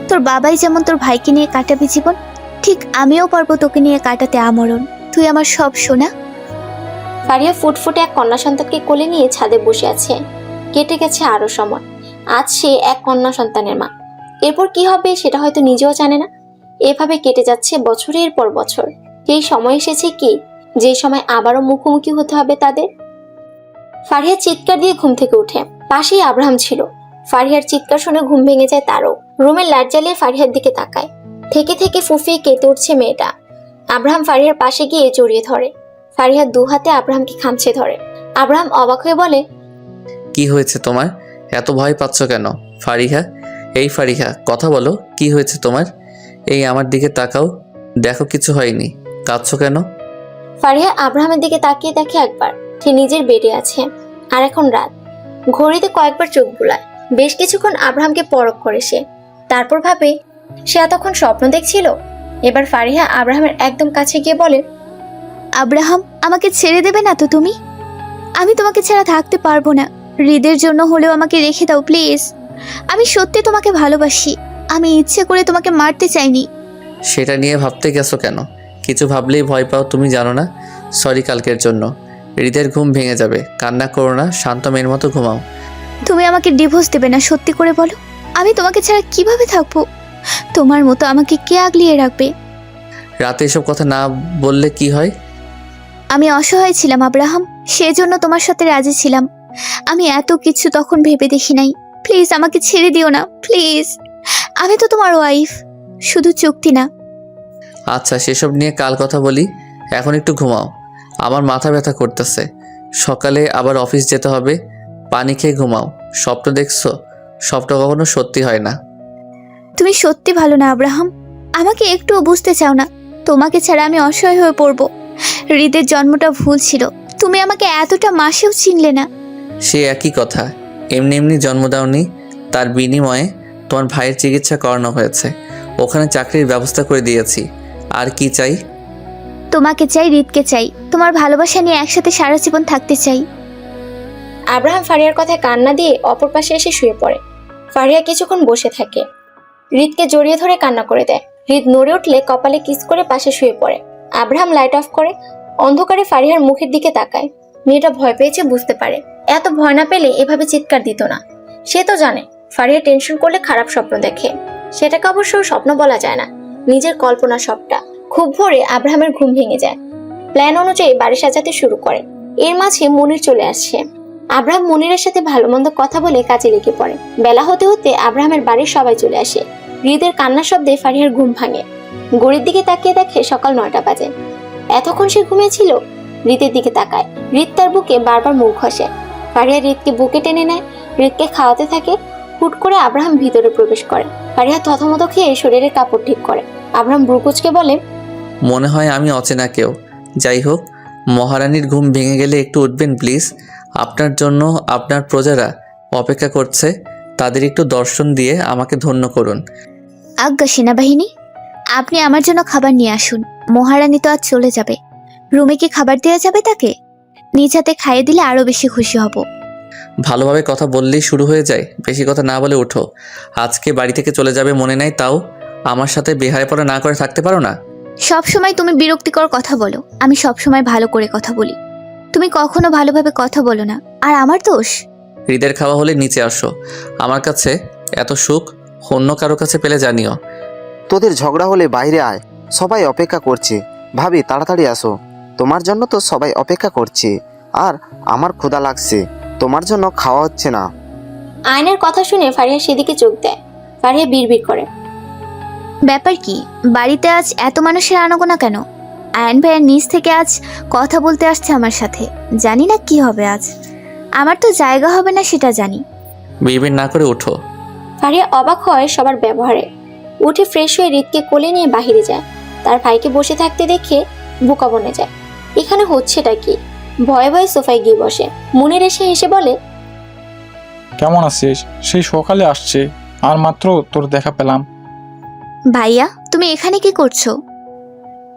তোর বাবাই যেমন তোর ভাইকে নিয়ে কাটাবে জীবন, ঠিক আমিও পারবো তোকে নিয়ে কাটাতে আমরণ। তুই আমার সব সোনা। ফারিয়া ফুটফুটে এক কন্যা সন্তানকে কোলে নিয়ে ছাদে বসে আছে। কেটে গেছে আরো সময়। আজ সে এক কন্যা সন্তানের মা। এরপর কি হবে সেটা হয়তো নিজেও জানে না। এভাবে কেটে যাচ্ছে বছরের পর বছর। সেই সময় এসেছে কি, যে সময় আবারও মুখোমুখি হতে হবে তাদের। ফারিয়া চিৎকার দিয়ে ঘুম থেকে উঠে। পাশেই আব্রাহাম ছিল। ফারিয়ার চিৎকার শুনে ঘুম ভেঙে যায় তারও। রুমের লাইট জ্বালিয়ে ফারিয়ার দিকে তাকায়। থেকে থেকে ফুফিয়ে কেঁদে উঠছে মেয়েটা। আব্রাহাম ফারিয়ার পাশে গিয়ে জড়িয়ে ধরে। ফারিয়া দু হাতে আব্রাহামকে খামছে ধরে। আব্রাহাম অবাক হয়ে বলে, কি হয়েছে তোমার? এত ভয় পাচ্ছ কেন ফারিহা? এই ফারিহা, কথা বলো, কি হয়েছে তোমার? এই আমার দিকে তাকাও, দেখো কিছু হয়নি, কাঁদছো কেন? ফারিয়া আব্রাহামের দিকে তাকিয়ে দেখে একবার সে নিজের বেডে আছে। আর এখন রাত। ঘড়িতে কয়েকবার চোখ বুলায়। বেশ কিছুক্ষণ আব্রাহামকে পরখ করে সে। তারপর ভাবে সে এতক্ষণ স্বপ্ন দেখছিল। এবার ফারিহা আব্রাহামের একদম কাছে গিয়ে বলে, আব্রাহাম, আমাকে ছেড়ে দেবে না তো তুমি? আমি তোমাকে ছাড়া থাকতে পারবো না। হৃদের জন্য হলেও আমাকে রেখে দাও প্লিজ। আমি সত্যি তোমাকে ভালোবাসি। আমি ইচ্ছে করে তোমাকে মারতে চাইনি। সেটা নিয়ে ভাবতে গেছো কেন? কিছু ভাবলেই ভয় পাও, তুমি জানো না? সরি কালকের জন্য। হৃদের ঘুম ভেঙে যাবে, কান্না করো না, শান্ত মেয়ের মতো ঘুমাও। তুমি আমাকে ডিভোর্স দেবে না, সত্যি করে বলো। আমি তোমাকে ছাড়া কিভাবে থাকবো? তোমার মতো আমাকে কে আগলিয়ে রাখবে? রাতে এসব কথা না বললে কি হয়? আমি অসহায় ছিলাম আব্রাহাম, সেজন্য তোমার সাথে রাজি ছিলাম। আমি এত কিছু তখন ভেবে দেখি নাই। প্লিজ আমাকে ছেড়ে দিও না, প্লিজ। আমি তো তোমার ওয়াইফ, শুধু চুক্তি না। আচ্ছা, সেসব নিয়ে কাল কথা বলি, এখন একটু ঘুমাও। আমার মাথা ব্যথা করতেছে, সকালে আবার অফিস যেতে হবে। পানি খেয়ে ঘুমাও। স্বপ্ন দেখছো? স্বপ্ন কখনো সত্যি হয় না। তুমি সত্যি ভালো না আব্রাহাম, আমাকে একটুও বুঝতে চাও না। তোমাকে ছাড়া আমি অসহায় হয়ে পড়বো। হৃদের জন্মটা ভুল ছিল, তুমি আমাকে এতটা মাসেও চিনলে না। সে একই কথা, এমনি এমনি জন্ম দাওনি। তার বিনিময়ে তোমার ভাইয়ের চিকিৎসা করানো হয়েছে, ওখানে চাকরির ব্যবস্থা করে দিয়েছি। আর কি চাই? তোমাকে চাই, হৃদকে চাই। তোমার ভালোবাসা নিয়ে একসাথে সারা জীবন থাকতে চাই। আব্রাহাম ফারিয়ার কথায় কান্না দিয়ে অপর পাশে এসে শুয়ে পড়ে। ফারিয়া কিছুক্ষণ বসে থাকে। হৃদকে জড়িয়ে ধরে কান্না করে দেয়। হৃদ নড়ে উঠলে কপালে কিস করে পাশে শুয়ে পড়ে। আব্রাহাম লাইট অফ করে অন্ধকারে ফারিয়ার মুখের দিকে তাকায়। মেয়েটা ভয় পেয়েছে বুঝতে পারে। এত ভয় না পেলে এভাবে চিৎকার দিত না। সে তো জানে ফারিয়া টেনশন করলে খারাপ স্বপ্ন দেখে। সেটাকে অবশ্য স্বপ্ন বলা যায় না, নিজের কল্পনা সবটা। খুব ভোরে আব্রাহামের ঘুম ভেঙে যায়। প্ল্যান অনুযায়ী বাড়ি সাজাতে শুরু করে। এর মাঝে মুনির চলে আসছে। আব্রাহাম মুনিরের সাথে ভালো মন্দ কথা বলে কাজে লেগে পড়ে। বেলা হতে হতে আব্রাহামের বাড়ির সবাই চলে আসে। হৃদের কান্নার শব্দে ফারিয়ার ঘুম ভাঙে। ঘড়ির দিকে তাকিয়ে দেখে সকাল 9টা বাজে। এতক্ষণ সে ঘুমিয়েছিল। হৃদের দিকে তাকায়। হৃদ তার বুকে বারবার মুখ ঘষে। ফারিয়া হৃদকে বুকে টেনে নেয়, হৃদকে খাওয়াতে থাকে। হুট করে আব্রাহাম ভিতরে প্রবেশ করে। ফারিয়া থতমত খেয়ে শরীরের কাপড় ঠিক করে। আব্রাহাম ব্রুকুচকে বলে, মনে হয় আমি অচেনা কেউ। যাই হোক, মহারানীর ঘুম ভেঙে গেলে একটু উঠবেন প্লিজ। আপনার জন্য আপনার প্রজারা অপেক্ষা করছে, তাদের একটু দর্শন দিয়ে আমাকে ধন্য করুন। আজ্ঞা সেনাবাহিনী, আপনি আমার জন্য খাবার নিয়ে আসুন। মহারানী তো আজ চলে যাবে। রুমে কি খাবার দেওয়া যাবে তাকে? নিজ হাতে খাইয়ে দিলে আরো বেশি খুশি হব। ভালোভাবে কথা বললেই শুরু হয়ে যায়, বেশি কথা না বলে ওঠো। আজকে বাড়ি থেকে চলে যাবে মনে নাই, তাও আমার সাথে বেহায়াপনা না করে থাকতে পারো না? সব সময় তুমি বিরক্তিকর কথা বলো। আমি সব সময় ভালো করে কথা বলি, তুমি কখনো ভালোভাবে কথা বলো না। আর আমার দোষ? হৃদের খাওয়া হলে নিচে আসো। আমার কাছে এত সুখ অন্য কারো কাছে পেলে জানিও। তোদের ঝগড়া হলে বাইরে আয়, সবাই অপেক্ষা করছে। ভাবি তাড়াতাড়ি আসো, তোমার জন্য তো সবাই অপেক্ষা করছে। আর আমার ক্ষুধা লাগছে, তোমার জন্য খাওয়া হচ্ছে না। আয়নের কথা শুনে ফারিয়া সেদিকে চোখ দেয়। ফারিয়া বিড়বিড় করে, ব্যাপার কি? বাড়িতে আজ এত মানুষের আনাগোনা কেন? আয়ন ভাইয়ের নিচ থেকে আজ কথা বলতে আসছে আমার সাথে। জানি না কি হবে আজ। আমার তো জায়গা হবে না সেটা জানি। বিড়বিড় না করে ওঠো। ফারিয়া অবাক হয় সবার ব্যবহারে। উঠে ফ্রেশ হয়ে হৃদকে কোলে নিয়ে বাহিরে যায়। তার ভাইকে বসে থাকতে দেখে বোকা বনে যায়। এখানে হচ্ছেটা কি? ভয়ে ভয়ে সোফায় গিয়ে বসে। মুনির এসে হেসে বলে, কেমন আছিস? সেই সকালে আসছে, আর মাত্র তোর দেখা পেলাম। ভাইয়া, তুমি এখানে কি করছো?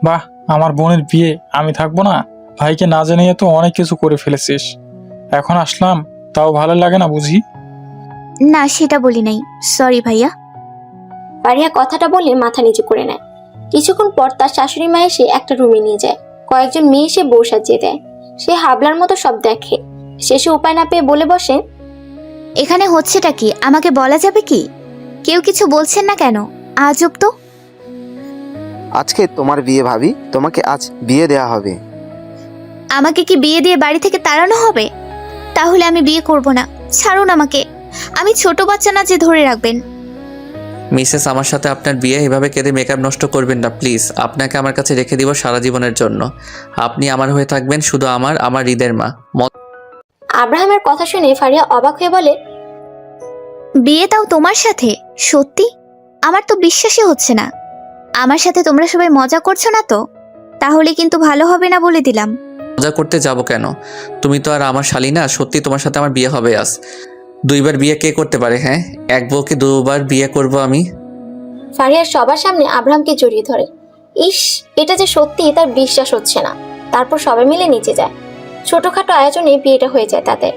বাহ, আমার বোনের বিয়ে আমি থাকবো না? ভাইকে না জানিয়ে তো অনেক কিছু করে ফেলেছিস, এখন আসলাম তাও ভালো লাগে না বুঝি? না, সেটা বলি নাই, সরি ভাইয়া। ফারিহা কথাটা বলে মাথা নিচু করে নেয়। কিছুক্ষণ পর তার শাশুড়ি মা এসে একটা রুমে নিয়ে যায়। কয়েকজন মেয়ে এসে বউ সাজিয়ে দেয়। সে হাবলার মতো সব দেখে। শেষে উপায় না পেয়ে বলে বসে, এখানে হচ্ছেটা কি আমাকে বলা যাবে কি? কেউ কিছু বলছেন না কেন? আজব তো। আজকে তোমার বিয়ে ভাবি, তোমাকে আজ বিয়ে দেয়া হবে। আমাকে কি বিয়ে দিয়ে বাড়ি থেকে তাড়ানো হবে? তাহলে আমি বিয়ে করব না, ছাড়ুন আমাকে। আমি ছোট বাচ্চা না যে ধরে রাখবেন। মিসেস, আমার সাথে আপনার বিয়ে এভাবে কেঁদে মেকআপ নষ্ট করবেন না প্লিজ। আপনাকে আমার কাছে রেখে দিব সারা জীবনের জন্য। আপনি আমার হয়ে থাকবেন, শুধু আমার হৃদের মা। আব্রাহামের কথা শুনে ফারিহা অবাক হয়ে বলে, বিয়ে তাও তোমার সাথে? সত্যি? আমার তো বিশ্বাসই হচ্ছে না। আমার সাথে তোমরা সবাই মজা করছো না তো? তাহলে কিন্তু ভালো হবে না বলে দিলাম। মজা করতে যাব কেন? তুমি তো আর আমার শালী না। সত্যি তোমার সাথে আমার বিয়ে হবে আজ। 2বার বিয়ে কে করতে পারে? হ্যাঁ, এক বউকে 2বার বিয়ে করব আমি? ফারিহা সবার সামনে আব্রাহামকে জড়িয়ে ধরে। ইস, এটা যে সত্যি তার বিশ্বাস হচ্ছে না। তারপর সবাই মিলে নিচে যায়। ছোটখাটো আয়োজনে বিয়েটা হয়ে যায় তাদের।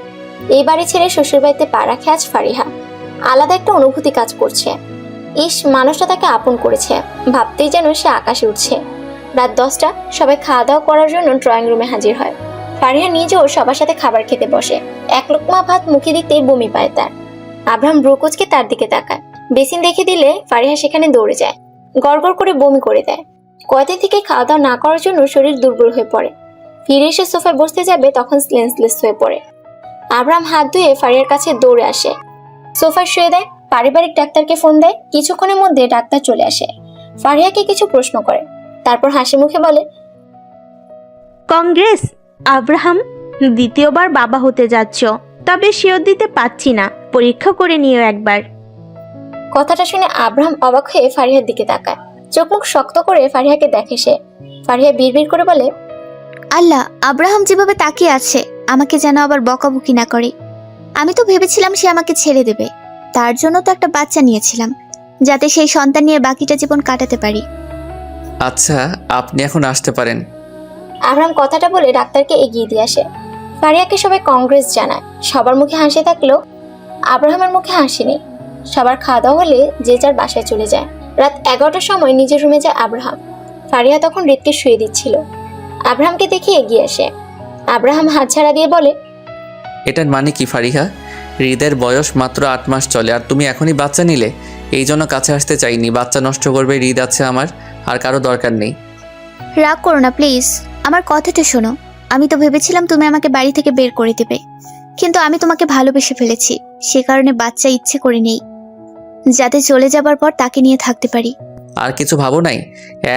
এই বাড়ি ছেড়ে শ্বশুরবাড়িতে পা রাখে আজ ফারিহা। আলাদা একটা অনুভূতি কাজ করছে। ইস, মানুষটা তাকে আপন করেছে, ভাবতেই যেন সে আকাশে উঠছে। রাত 10টা, সবাই খাওয়া দাওয়া করার জন্য ড্রয়িং রুমে হাজির হয়। ফারিহা নিজেও সবার সাথে খাবার খেতে বসে। এক লোকমা ভাত মুখে দিতেই বমি পায় তার। আব্রাহাম ব্রুকুচকে তার দিকে তাকায়। বেসিন দেখে দিলে ফারিহা সেখানে দৌড়ে যায়। গড়গড় করে বমি করে দেয়। কয়দিন থেকে খাওয়া দাওয়া না করার জন্য শরীর দুর্বল হয়ে পড়ে। ফিরে এসে সোফায় বসতে যাবে তখন সেন্সলেস হয়ে পড়ে। আব্রাহাম হাত ধুয়ে ফারিয়ার কাছে দৌড়ে আসে, সোফায় শুয়ে দেয়। পারিবারিক ডাক্তারকে ফোন দেয়। কিছুক্ষণের মধ্যে ডাক্তার চলে আসে। ফারিয়াকে কিছু প্রশ্ন করে, তারপর হাসি মুখে বলে, কংগ্রেস আব্রাহাম, দ্বিতীয়বার বাবা হতে যাচ্ছ, তবে শিওর দিতে পারছি না, পরীক্ষা করে নিও একবার। কথাটা শুনে আব্রাহাম অবাক হয়ে ফারিহার দিকে তাকায়। চোখ মুখ শক্ত করে ফারিহাকে দেখে সে। ফারিহা বিড়বিড় করে বলে, আল্লাহ, আব্রাহাম যেভাবে তাকিয়ে আছে আমাকে যেন আবার বকাবকি না করে। আমি তো ভেবেছিলাম সে আমাকে ছেড়ে দেবে। তার জন্য তো একটা বাচ্চা নিয়েছিলাম, যাতে সেই সন্তান নিয়ে বাকিটা জীবন কাটাতে পারি। আচ্ছা, আপনি এখন আসতে পারেন। আব্রাহাম কথাটা বলে ডাক্তারকে এগিয়ে দিয়ে আসে। ফারিয়াকে সবাই কংগ্রেস জানায়। সবার মুখে হাসি থাকলেও আব্রাহামের মুখে হাসি নেই। সবার খাওয়া দাওয়া হলে যে যার বাসায় চলে যায়। রাত 11টার সময় নিজের রুমে যায় আব্রাহাম। ফারিয়া তখন হৃদকে শুয়ে দিচ্ছিল। আব্রাহামকে দেখে এগিয়ে আসে। আব্রাহাম হাত ছাড়া দিয়ে বলে, এটার মানে কি ফারিহা? হৃদের বয়স মাত্র 8 মাস চলে, আর তুমি এখনই বাচ্চা নিলে? এই জন্য কাছে আসতে চাইনি। বাচ্চা নষ্ট করবে হৃদ আছে আমার, আর কারো দরকার নেই। রাগ করো না প্লিজ, আমার কথাটা শোনো। আমি তো ভেবেছিলাম তুমি আমাকে বাড়ি থেকে বের করে দেবে, কিন্তু আমি তোমাকে ভালোবেসে ফেলেছি। সে কারণে বাচ্চা ইচ্ছে করে নেই, যাতে চলে যাবার পর তাকে নিয়ে থাকতে পারি। আর কিছু ভাবো নাই?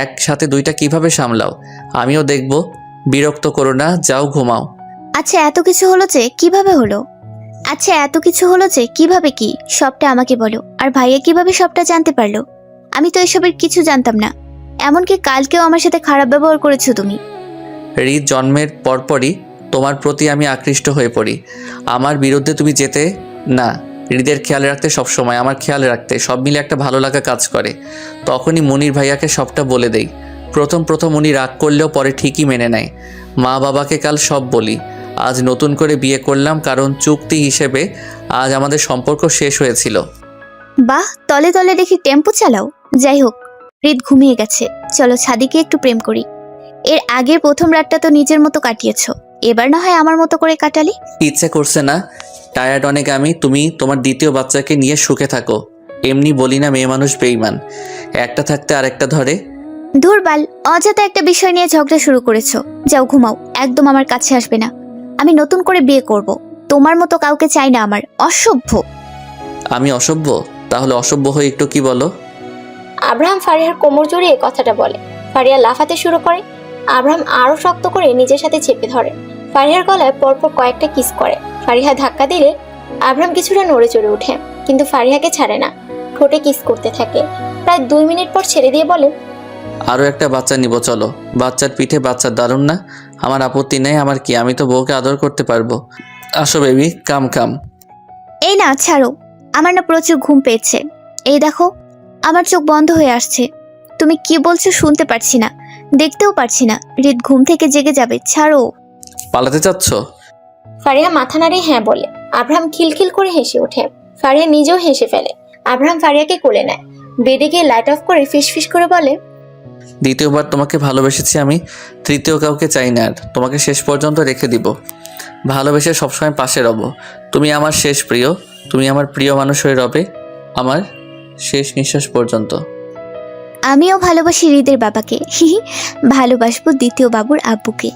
একসাথে 2টা কিভাবে সামলাও? আমিও দেখব। বিরক্ত করো না, যাও ঘুমাও। আচ্ছা এত কিছু হলো যে কিভাবে হলো? কি সবটা আমাকে বলো। আর ভাইয়া কিভাবে সবটা জানতে পারলো? আমি তো এসবের কিছু জানতাম না। এমনকি কালকেও আমার সাথে খারাপ ব্যবহার করেছো তুমি। হৃদ জন্মের পরপরই তোমার প্রতি আমি আকৃষ্ট হয়ে পড়ি। আমার বিরুদ্ধে তুমি যেতে না, হৃদের খেয়াল রাখতে, সবসময় আমার খেয়াল রাখতে, সব মিলে একটা ভালো লাগা কাজ করে। তখনই মনির ভাইয়াকে সবটা বলে দেই। প্রথম উনি রাগ করলেও পরে ঠিকই মেনে নেয়। মা বাবাকে কাল সব বলি। আজ নতুন করে বিয়ে করলাম, কারণ চুক্তি হিসেবে আজ আমাদের সম্পর্ক শেষ হয়েছিল। বাহ, তলে তলে দেখি টেম্পো চালাও। যাই হোক, হৃদ ঘুমিয়ে গেছে, চলো ছাদে গিয়ে একটু প্রেম করি। এর আগের প্রথম রাতটা তো নিজের মতো কাটিয়েছো, এবার না হয় আমার মতো করে কাটালি। ইচ্ছে করছে না, টায়ার্ড অনেক আমি। তুমি তোমার দ্বিতীয় বাচ্চাকে নিয়ে সুখে থাকো। এমনি বলি না, মেয়ে মানুষ বেইমান, একটা থাকতে আরেকটা ধরে। ধুরবাল, অযথা একটা বিষয় নিয়ে ঝগড়া শুরু করেছো। যাও ঘুমাও, একদম আমার কাছে আসবে না। আমি নতুন করে বিয়ে করব, তোমার মতো কাউকে চাই না আমার। অসভ্য। আমি অসভ্য? তাহলে অসভ্য হয়ে একটু কি বলো? আব্রাহাম ফারিয়ার কোমর জড়িয়ে কথাটা বলে। ফারিয়া লাফাতে শুরু করে। আব্রাহাম আরো শক্ত করে নিজের সাথে চেপে ধরে। ফারিয়ার গলায় পরপর কয়েকটা কিস করে। ফারিহা ধাক্কা দিলে আব্রাহাম কিছুটা নড়ে চড়ে ওঠে, কিন্তু ফারিহাকে ছাড়ে না। ঠোঁটে কিস করতে থাকে। প্রায় 2 মিনিট পর ছেড়ে দিয়ে বলে, আরও একটা বাচ্চা নিব, চলো। বাচ্চার পিঠে বাচ্চা, দারুণ না? আমার আপত্তি নেই। আমার কি, আমি তো বউকে আদর করতে পারবো। আসো বেবি, কাম। এই না, ছাড়ো। আমার না প্রচুর ঘুম পেয়েছে। এই দেখো, আমার চোখ বন্ধ হয়ে আসছে। তুমি কি বলছো শুনতে পারছি না। দেখতেও পারছি না, হৃদ ঘুম থেকে জেগে যাবে, ছাড়ো। পালাতে চাচ্ছ? ফারিহা মাথা নাড়িয়ে হ্যাঁ বলে। আব্রাহাম খিলখিল করে হেসে ওঠে। ফারিহা নিজেও হেসে ফেলে। আব্রাহাম ফারিয়াকে কোলে নেয়। বেডে গিয়ে লাইট অফ করে ফিসফিস করে বলে, দ্বিতীয়বার তোমাকে ভালোবেসেছি আমি, তৃতীয় কাউকে চাই না আর। তোমাকে শেষ পর্যন্ত রেখে দিব, ভালোবেসে সবসময় পাশে রব। তুমি আমার শেষ প্রিয়, তুমি আমার প্রিয় মানুষ হয়ে রবে আমার শেষ নিঃশ্বাস পর্যন্ত। আমিও ভালোবাসি হৃদের বাবাকে, ভালোবাসবো দ্বিতীয় বাবুর আব্বুকে।